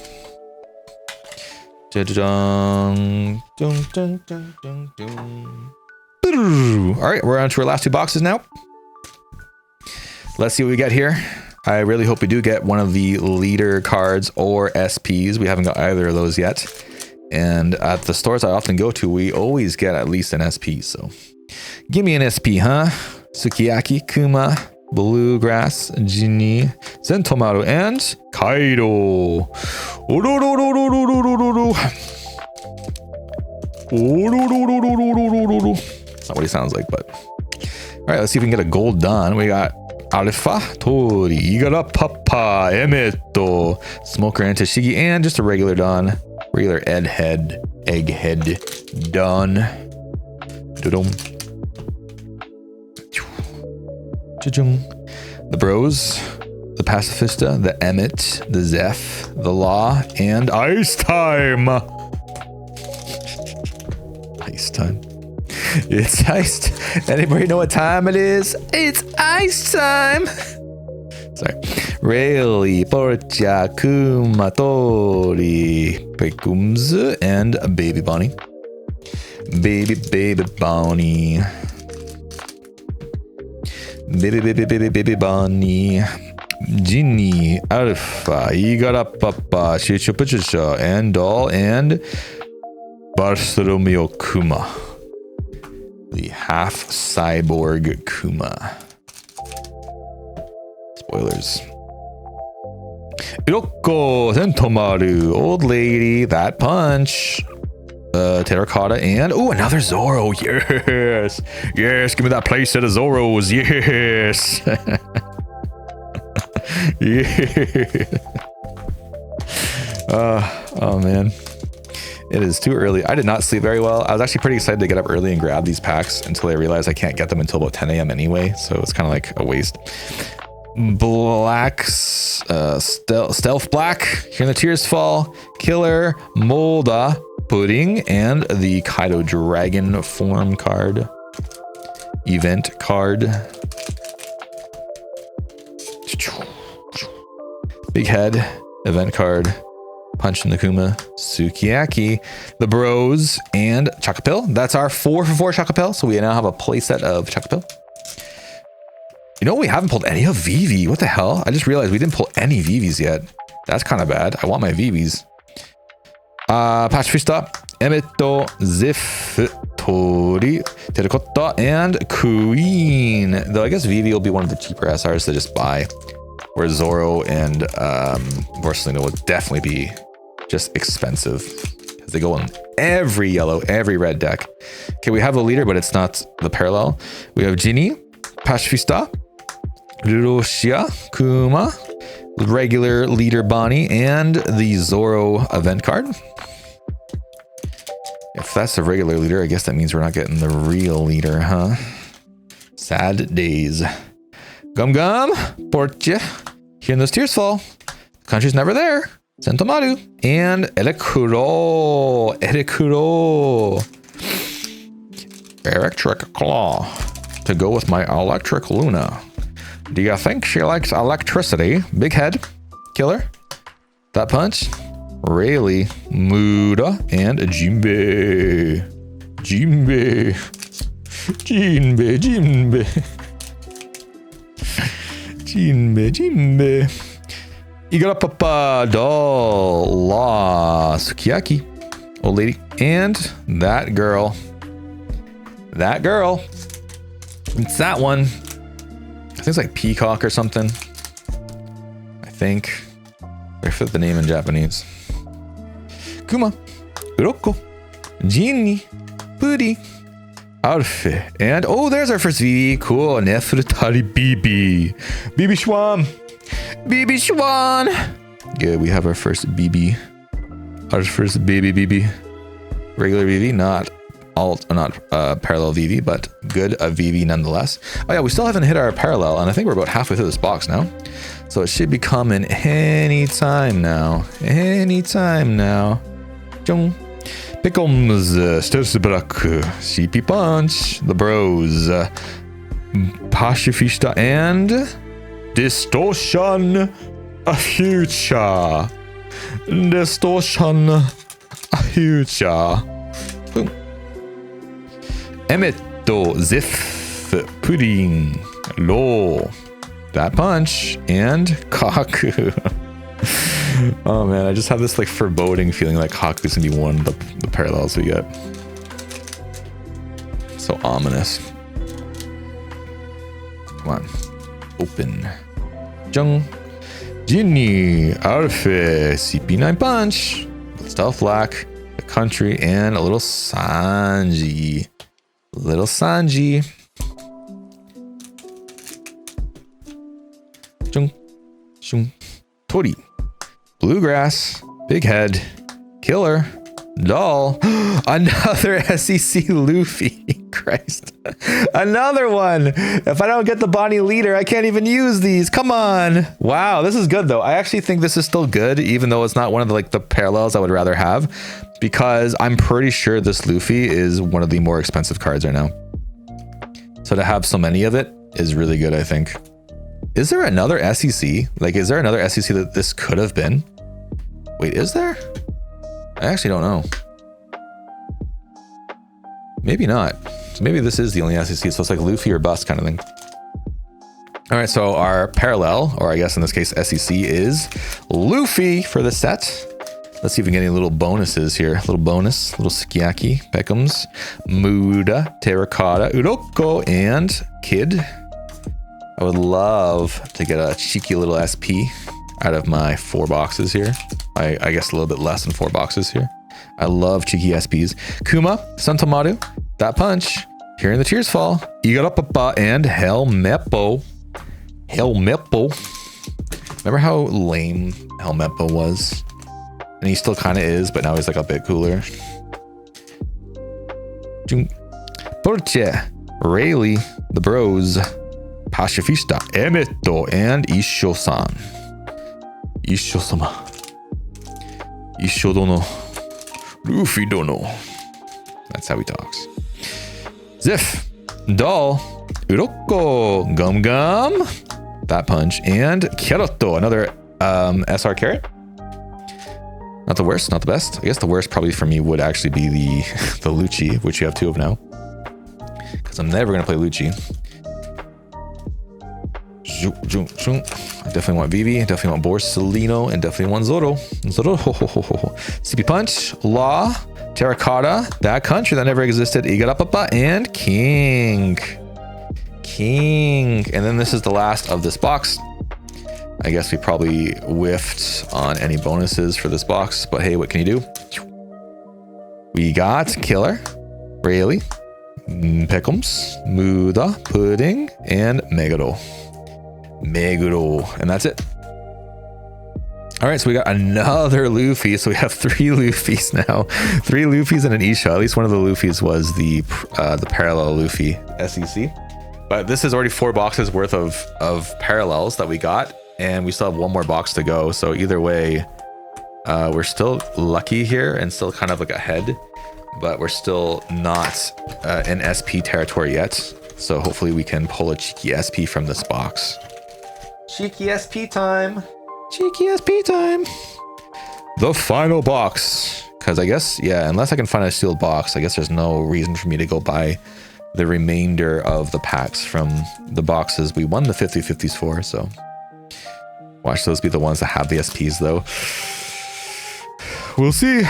All right, we're on to our last two boxes now. Let's see what we get here. I really hope we do get one of the leader cards or SPs. We haven't got either of those yet. And at the stores I often go to, we always get at least an SP. So give me an SP, huh? Sukiyaki, Kuma, Bluegrass, Jinni, Zentomaru, and Kaido. That's not what he sounds like, but... All right, let's see if we can get a gold done. We got Alpha, Tori, Igara, Papa, Emeto, Smoker, and Tashigi, and just a regular Don. Regular egghead Don. The Bros, the Pacifista, the Emmet, the Zeph, the Law, and Ice Time. Ice Time. It's ice. Anybody know what time it is? It's ice time. Sorry. Rayleigh, Portia, Kumatori, Pekums, and Baby Bonnie. Baby Bonnie. Baby Bonnie. Jinni, Alpha, Igara Papa, Shicho Puchusha, and Doll, and Bartholomew Kuma. The half cyborg Kuma. Spoilers. Iroko, Zentomaru, Old Lady, That Punch, Terracotta, and oh, another Zoro. Yes, yes, give me that playset of Zoros. Yes. Yeah. Oh man. It is too early. I did not sleep very well. I was actually pretty excited to get up early and grab these packs until I realized I can't get them until about 10 a.m. anyway. So it's kind of like a waste. Black's Stealth Black, Hearing the Tears Fall, Killer, Molda, Pudding, and the Kaido Dragon form card. Event card. Big Head, event card. Punch in the Kuma, Sukiyaki, the Bros, and Chocopill. That's our 4-for-4 Chocopill. So we now have a playset of Chocopill. You know, we haven't pulled any of Vivi. What the hell? I just realized we didn't pull any Vivis yet. That's kind of bad. I want my Vivis. Pacifista, Emeto, Zif, Tori, Terracotta, and Queen. Though I guess Vivi will be one of the cheaper SRs to just buy. Where Zoro and Vorselina will definitely be just expensive. Because they go in every yellow, every red deck. Okay, we have a leader, but it's not the parallel. We have Jinni, Pacifista, Ruroshia, Kuma, regular leader Bonnie, and the Zoro event card. If that's the regular leader, I guess that means we're not getting the real leader, huh? Sad days. Gum Gum, Portia, Hearing Those Tears Fall, Country's Never There, Sentomaru, and Erekuro. Electric Claw. To go with my Electric Luna. Do you think she likes electricity? Big Head, Killer, That Punch, Rayleigh, Muda, and Jinbe. Jinbe. Igara Papa, Doll, Law, Sukiyaki, Old Lady, and that girl. That girl. It's that one. I think it's like Peacock or something. I think. I forget the name in Japanese. Kuma, Uroko, Jinni, Puri, Alpha, and oh, there's our first Vivi. Cool. Nefertari Bibi. Bibi Schwan. Good, we have our first BB. Our first baby BB. Regular BB, not parallel VV, but good VV nonetheless. Oh yeah, we still haven't hit our parallel, and I think we're about halfway through this box now. So it should be coming any time now. Anytime now. Jung. Pickums, Stosbrak, CP Punch, the Bros, Pacifista, and Distortion Future. Distortion Future. Boom. Emetto, Zif, Pudding, Low, That Punch, and Kaku. Oh man, I just have this like foreboding feeling like Haku's gonna be one of the parallels we get. So ominous. Come on. Open. Jung. Jinny. Alpha. CP9 Punch. Stealth Black. The Country. And a little Sanji. Little Sanji. Jung. Shung. Tori. Bluegrass, Big Head, Killer, Doll, another SEC Luffy. Christ. Another one. If I don't get the Bonnie leader, I can't even use these. Come on. Wow, this is good though. I actually think this is still good, even though it's not one of the parallels I would rather have, because I'm pretty sure this Luffy is one of the more expensive cards right now. So to have so many of it is really good, I think. Is there another SEC? Like, is there another SEC that this could have been? Wait, is there? I actually don't know. Maybe not. So maybe this is the only SEC. So it's like Luffy or bust kind of thing. All right, so our parallel, or I guess in this case SEC, is Luffy for the set. Let's see if we can get any little bonuses here. A little bonus, little Sukiyaki, Beckham's, Muda, Terracotta, Uroko, and Kid. I would love to get a cheeky little SP out of my 4 boxes here. I guess a little bit less than 4 boxes here. I love cheeky SPs. Kuma, Santomaru, That Punch, Hearing the Tears Fall, Igarapapa, and Helmeppo. Helmeppo. Remember how lame Helmeppo was? And he still kind of is, but now he's like a bit cooler. Porche, Rayleigh, the Bros, Pacifista, Emetto, and Isho-san. Isho-sama. Isho-dono. Luffy-dono. That's how he talks. Zif, Doll, Uroko, Gum Gum, That Punch, and Kyoto, another SR carrot. Not the worst, not the best. I guess the worst probably for me would actually be the Lucci, which you have 2 of now. Because I'm never going to play Lucci. I definitely want Vivi, definitely want Borsalino, and definitely want Zoro. Zoro, CP Punch, Law, Terracotta, That Country That Never Existed, Igarapapa, and King. And then this is the last of this box. I guess we probably whiffed on any bonuses for this box, but hey, what can you do? We got Killer, Rayleigh, Pickums, Muda, Pudding, and Meguro. And that's it. All right, so we got another Luffy. So we have 3 Luffys now. 3 Luffys and an Isha. At least one of the Luffys was the parallel Luffy SEC. But this is already 4 boxes worth of parallels that we got, and we still have 1 more box to go. So either way, we're still lucky here and still kind of like ahead, but we're still not in SP territory yet. So hopefully we can pull a cheeky SP from this box. Cheeky SP time. Cheeky SP time. The final box. Because I guess, yeah, unless I can find a sealed box, I guess there's no reason for me to go buy the remainder of the packs from the boxes we won the 50/50s for. So watch those be the ones that have the SPs though. We'll see.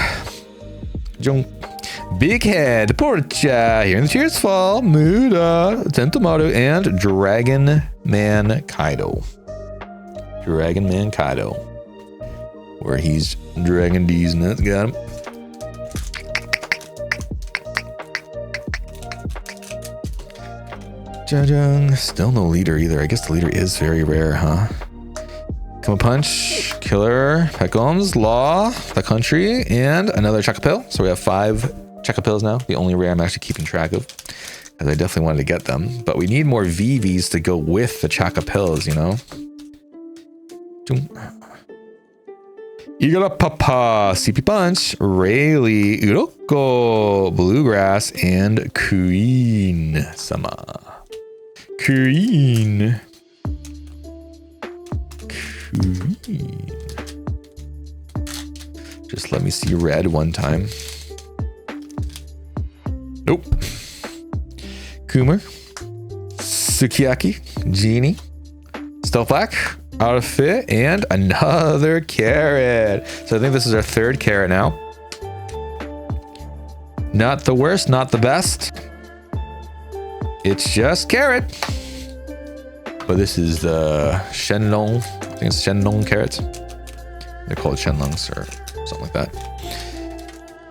Big Head, Porcha, Hearing the Tears Fall, Muda, Tentomaru, and Dragon Man Kaido. Dragon Man Kaido. Where he's Dragon D's nuts. Got him. Jajang. Still no leader either. I guess the leader is very rare, huh? Come Punch, Killer, Peckums, Law, The Country, and another Chocopill. So we have 5 Checka-pills now. The only rare I'm actually keeping track of. Because I definitely wanted to get them. But we need more VVs to go with the Checka-pills, you know? Igara Papa, CP Punch, Rayleigh, Uroko, Bluegrass, and Queen Sama. Queen. Just let me see red one time. Nope. Coomer, Sukiyaki, Genie, Stealth Black, Outfit, and another carrot. So I think this is our third carrot now. Not the worst, not the best. It's just carrot. But this is the Shenlong. I think it's Shenlong carrots. They're called Shenlongs or something like that.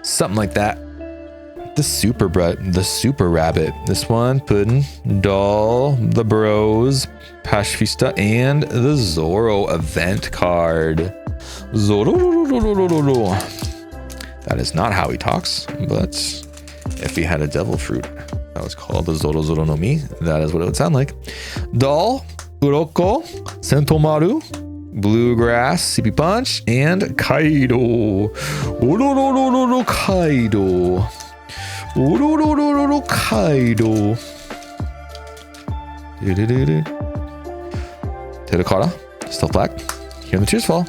Something like that. The super rabbit. This one, Puddin, Doll, the Bros, Pacifista, and the Zoro event card. Zoro. That is not how he talks, but if he had a devil fruit that was called the Zoro no Mi, that is what it would sound like. Doll, Uroko, Sentomaru, Bluegrass, CP Punch, and Kaido. Kaido. Kaido. Terakara, Stealth Black, Hearing the Tears Fall,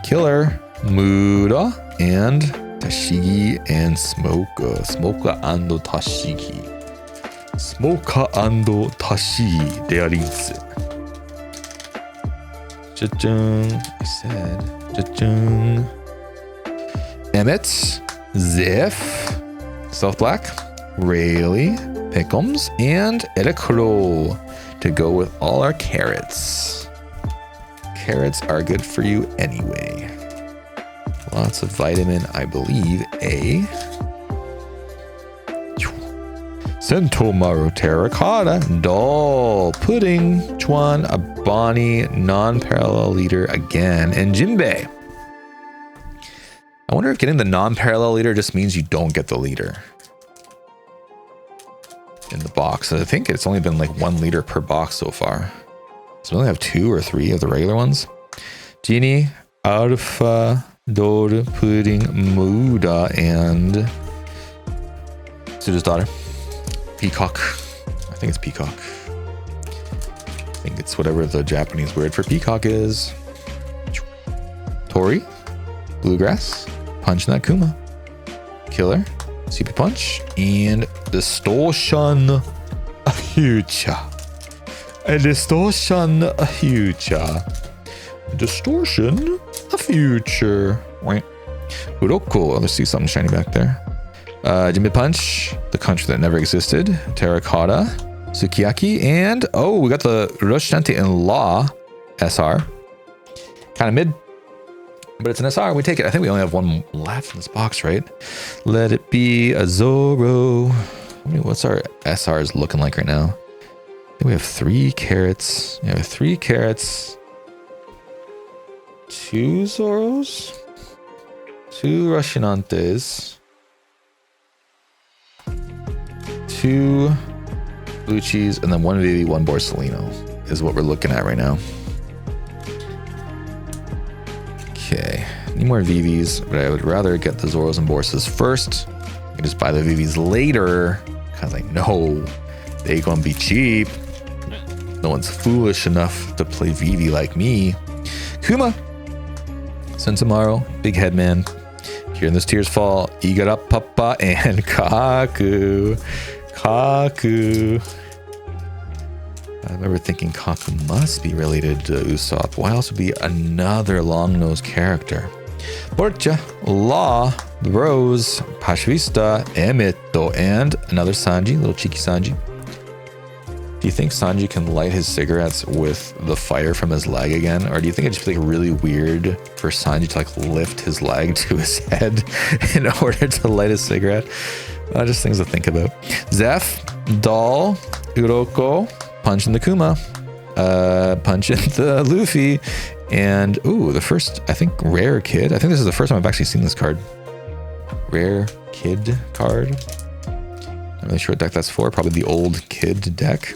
Killer, Muda, and Tashigi and Smoka. Smoka and Tashigi. Smoka and Tashigi. There is. Cha-chung. I said. Cha-chung. Emmett, Ziff, Stealth Black, Rayleigh, Pickums, and Electro to go with all our carrots. Carrots are good for you anyway. Lots of vitamin, I believe, A. Sentomaru Terracotta, Doll, Pudding, Chuan, Abani, non-parallel leader again, and Jinbei. I wonder if getting the non-parallel leader just means you don't get the leader in the box. I think it's only been like 1 leader per box so far. So we only have 2 or 3 of the regular ones. Genie, Alpha, Dor, Pudding, Muda, and Suda's daughter. Peacock. I think it's Peacock. I think it's whatever the Japanese word for peacock is. Tori, Bluegrass, Punch Nakuma, Killer, CP Punch, and Distortion Future. A Distortion Future. Distortion Future. Uroko. Oh, let's see something shiny back there. Jimmy Punch, the country that never existed. Terracotta, Sukiyaki, and oh, we got the Roshante and Law SR. Kind of mid, but it's an SR. We take it. I think we only have 1 left in this box, right? Let it be a Zoro. I mean, what's our SRs looking like right now? I think we have 3 carrots. We have 3 carrots. 2 Zoros. 2 Roshinantes. 2 blue cheese, and then 1 Vivi, 1 Borsalino is what we're looking at right now. Okay, need more VVs, but I would rather get the Zoros and Borsas first. I can just buy the VVs later because I know they gonna be cheap. No one's foolish enough to play VV like me. Kuma, Sentomaru, Big Headman, Hearing the Tears Fall, Igara Papa, and Kaku. Kaku. I remember thinking Kaku must be related to Usopp. Why else would be another long-nosed character? Borcha, Law, the Rose, Pacifista, Emito, and another Sanji, little cheeky Sanji. Do you think Sanji can light his cigarettes with the fire from his leg again? Or do you think it'd just be like really weird for Sanji to like lift his leg to his head in order to light a cigarette? Just things to think about. Zeph, Doll, Uroko, punching the Kuma, punching the Luffy, and ooh, the first, I think, rare kid. I think this is the first time I've actually seen this card. Rare Kid card. Not really sure what deck that's for. Probably the old Kid deck.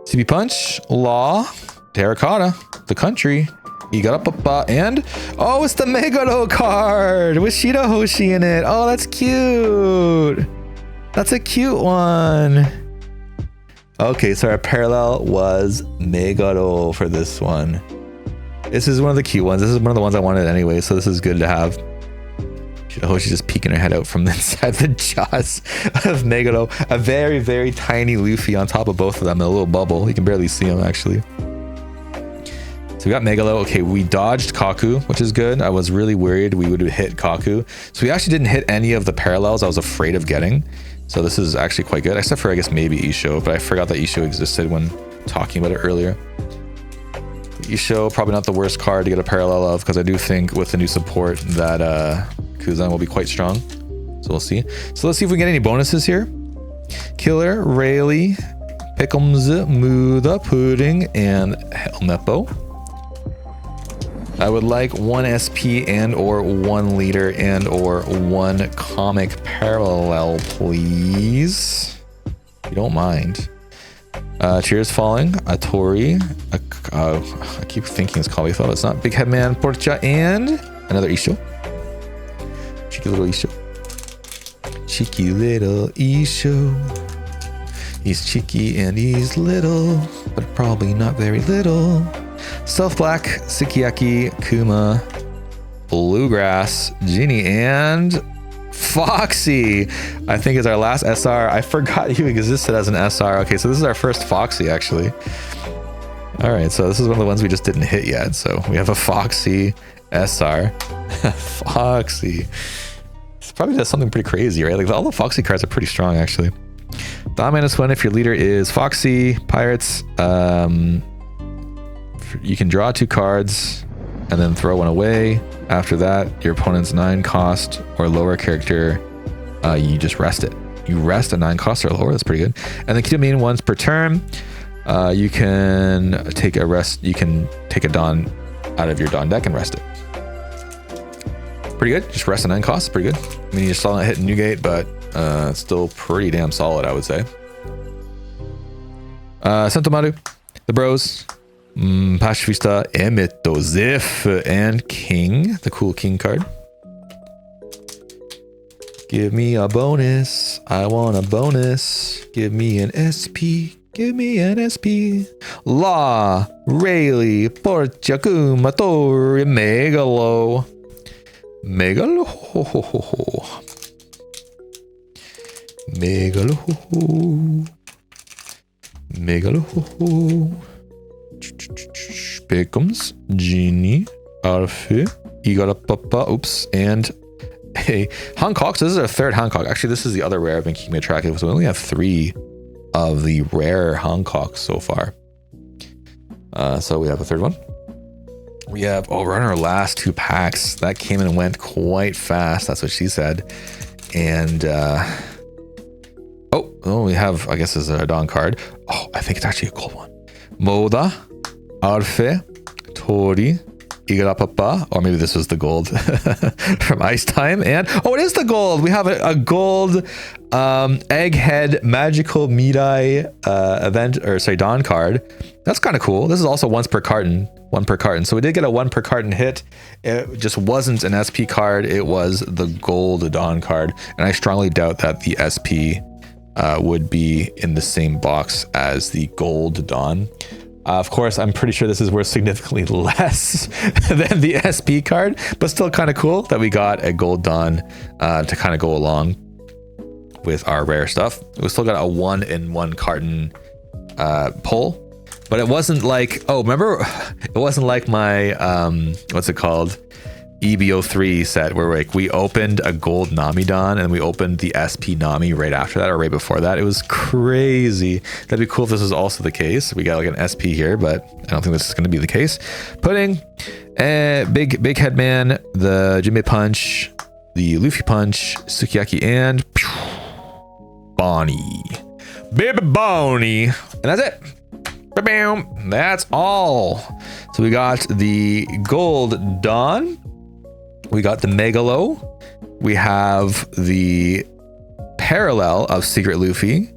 CB Punch, Law, Terracotta, The Country, Igarapapa, and oh, it's the Megalo card with Shirahoshi in it. Oh, that's cute. That's a cute one. Okay, so our parallel was Megalo for this one. This is one of the cute ones. This is one of the ones I wanted anyway, so this is good to have. Shirahoshi's just peeking her head out from inside the jaws of Megalo. A very, very tiny Luffy on top of both of them in a little bubble. You can barely see him, actually. So we got Megalo. Okay, we dodged Kaku, which is good. I was really worried we would hit Kaku. So we actually didn't hit any of the parallels I was afraid of getting. So this is actually quite good, except for, I guess, maybe Isho, but I forgot that Isho existed when talking about it earlier. Isho, probably not the worst card to get a parallel of, because I do think with the new support that Kuzan will be quite strong. So we'll see. So let's see if we get any bonuses here. Killer, Rayleigh, Pickums, Muda, Pudding, and Helmeppo. I would like 1 SP and or 1 leader and or 1 comic parallel, please. If you don't mind. Cheers Falling, Atori, I keep thinking it's Cauliflower, it's not. Big Headman, Porcha, and another Isho. Cheeky little Isho. Cheeky little Isho. He's cheeky and he's little, but probably not very little. Stealth Black, Sukiyaki, Kuma, Bluegrass, Genie, and Foxy. I think is our last SR. I forgot you existed as an SR. Okay, so this is our first Foxy, actually. All right, so this is one of the ones we just didn't hit yet. So we have a Foxy SR. Foxy. This probably does something pretty crazy, right? Like all the Foxy cards are pretty strong, actually. -1 if your leader is Foxy. Pirates. You can draw 2 cards and then throw 1 away. After that, your opponent's 9 cost or lower character, you just rest it. You rest a 9 cost or lower. That's pretty good. And then keep main once per turn. You can take a rest. You can take a Dawn out of your Dawn deck and rest it. Pretty good. Just rest a 9 cost. Pretty good. I mean, you're still not hitting Newgate, but it's still pretty damn solid, I would say. Sentomaru, the Bros. Pacifista, Emito, Zif, and King, the cool King card. Give me a bonus. I want a bonus. Give me an SP. Give me an SP. Law, Rayleigh, Portia, Kumatori, Megalo. Megalo. Megalo. Megalo. Pickums, Genie, Alfie, Igarapapa, oops, and a Hancock. So this is our 3rd Hancock. Actually, this is the other rare I've been keeping track of. So we only have 3 of the rare Hancocks so far. So we have a 3rd one. We have, oh, we're on our last 2 packs. That came and went quite fast. That's what she said. And, oh, we have, I guess this is a Dawn card. Oh, I think it's actually a gold one. Moda, Arfe, Tori, Igarapapa, or maybe this was the gold from Ice Time. And oh, it is the gold. We have a gold Egghead Magical Mirai event, or sorry, Dawn card. That's kind of cool. This is also once per carton, 1 per carton. So we did get a 1 per carton hit. It just wasn't an SP card. It was the gold Dawn card. And I strongly doubt that the SP would be in the same box as the gold Dawn. Of course, I'm pretty sure this is worth significantly less than the SP card, but still kind of cool that we got a gold Dawn to kind of go along with our rare stuff. We still got a 1 in 1 carton pull, but it wasn't like, oh, remember, it wasn't like my, what's it called? EB03 set where like we opened a gold Nami Dawn and we opened the SP Nami right after that or right before that. It was crazy. That'd be cool if this was also the case. We got like an SP here, but I don't think this is going to be the case. Pudding, big Headman, the Jinbei Punch, the Luffy Punch, Sukiyaki, and Bonnie. Baby Bonnie. And that's it. Bam! That's all. So we got the Gold Dawn. We got the Megalo. We have the Parallel of Secret Luffy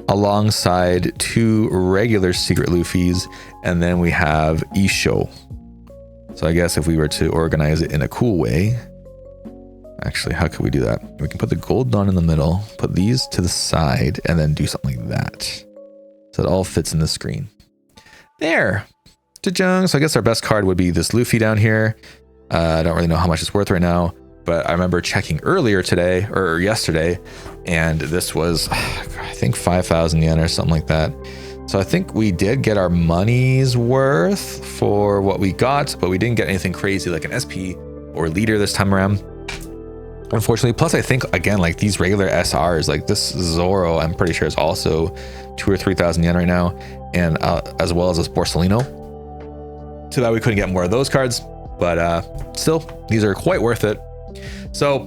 alongside 2 regular Secret Luffys. And then we have Isho. So I guess if we were to organize it in a cool way, actually, how could we do that? We can put the Gold Dawn in the middle, put these to the side, and then do something like that. So it all fits in the screen. There. So I guess our best card would be this Luffy down here. I don't really know how much it's worth right now, but I remember checking earlier today or yesterday, and this was, I think 5,000 yen or something like that. So I think we did get our money's worth for what we got, but we didn't get anything crazy like an SP or leader this time around, unfortunately. Plus, I think, again, like these regular SRs, like this Zoro, I'm pretty sure is also 2,000 or 3,000 yen right now, and as well as this Borsalino. Too bad we couldn't get more of those cards, but still, these are quite worth it. So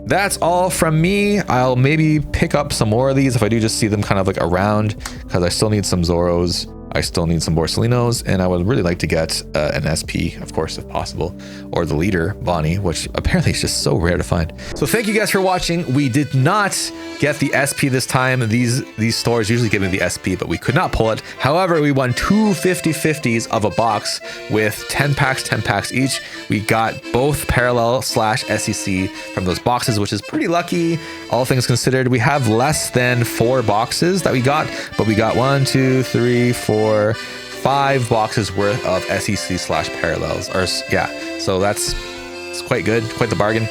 that's all from me. I'll maybe pick up some more of these if I do just see them kind of like around, because I still need some Zoros. I still need some Borsalinos, and I would really like to get an SP, of course, if possible, or the leader, Bonnie, which apparently is just so rare to find. So thank you guys for watching. We did not get the SP this time. These stores usually give me the SP, but we could not pull it. However, we won 2 50/50s of a box with 10 packs each. We got both Parallel / SEC from those boxes, which is pretty lucky, all things considered. We have less than 4 boxes that we got, but we got 1, 2, 3, 4, 5 boxes worth of SEC / Parallels. Or yeah, so it's quite good, quite the bargain,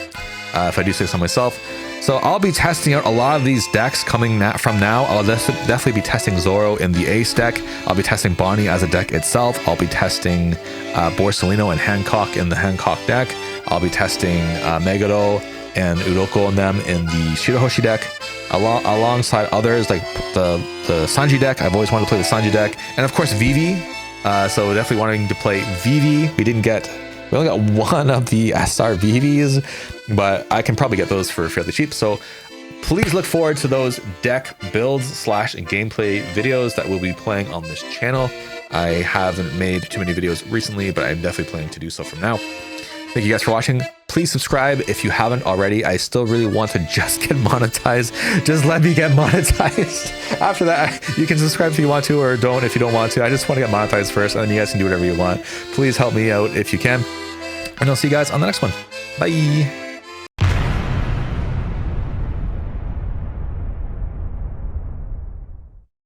if I do say so myself. So I'll be testing out a lot of these decks coming from now. I'll definitely be testing Zoro in the Ace deck. I'll be testing Bonnie as a deck itself. I'll be testing Borsalino and Hancock in the Hancock deck. I'll be testing Meguro and Uroko in them in the Shirahoshi deck, alongside others like the Sanji deck. I've always wanted to play the Sanji deck, and of course Vivi. So definitely wanting to play Vivi. We only got 1 of the SR Vivis, but I can probably get those for fairly cheap. So please look forward to those deck builds / gameplay videos that we'll be playing on this channel. I haven't made too many videos recently, but I'm definitely planning to do so from now. Thank you guys for watching. Please subscribe if you haven't already. I still really want to just get monetized. Just let me get monetized. After that, you can subscribe if you want to, or don't if you don't want to. I just want to get monetized first, and then you guys can do whatever you want. Please help me out if you can. And I'll see you guys on the next one. Bye.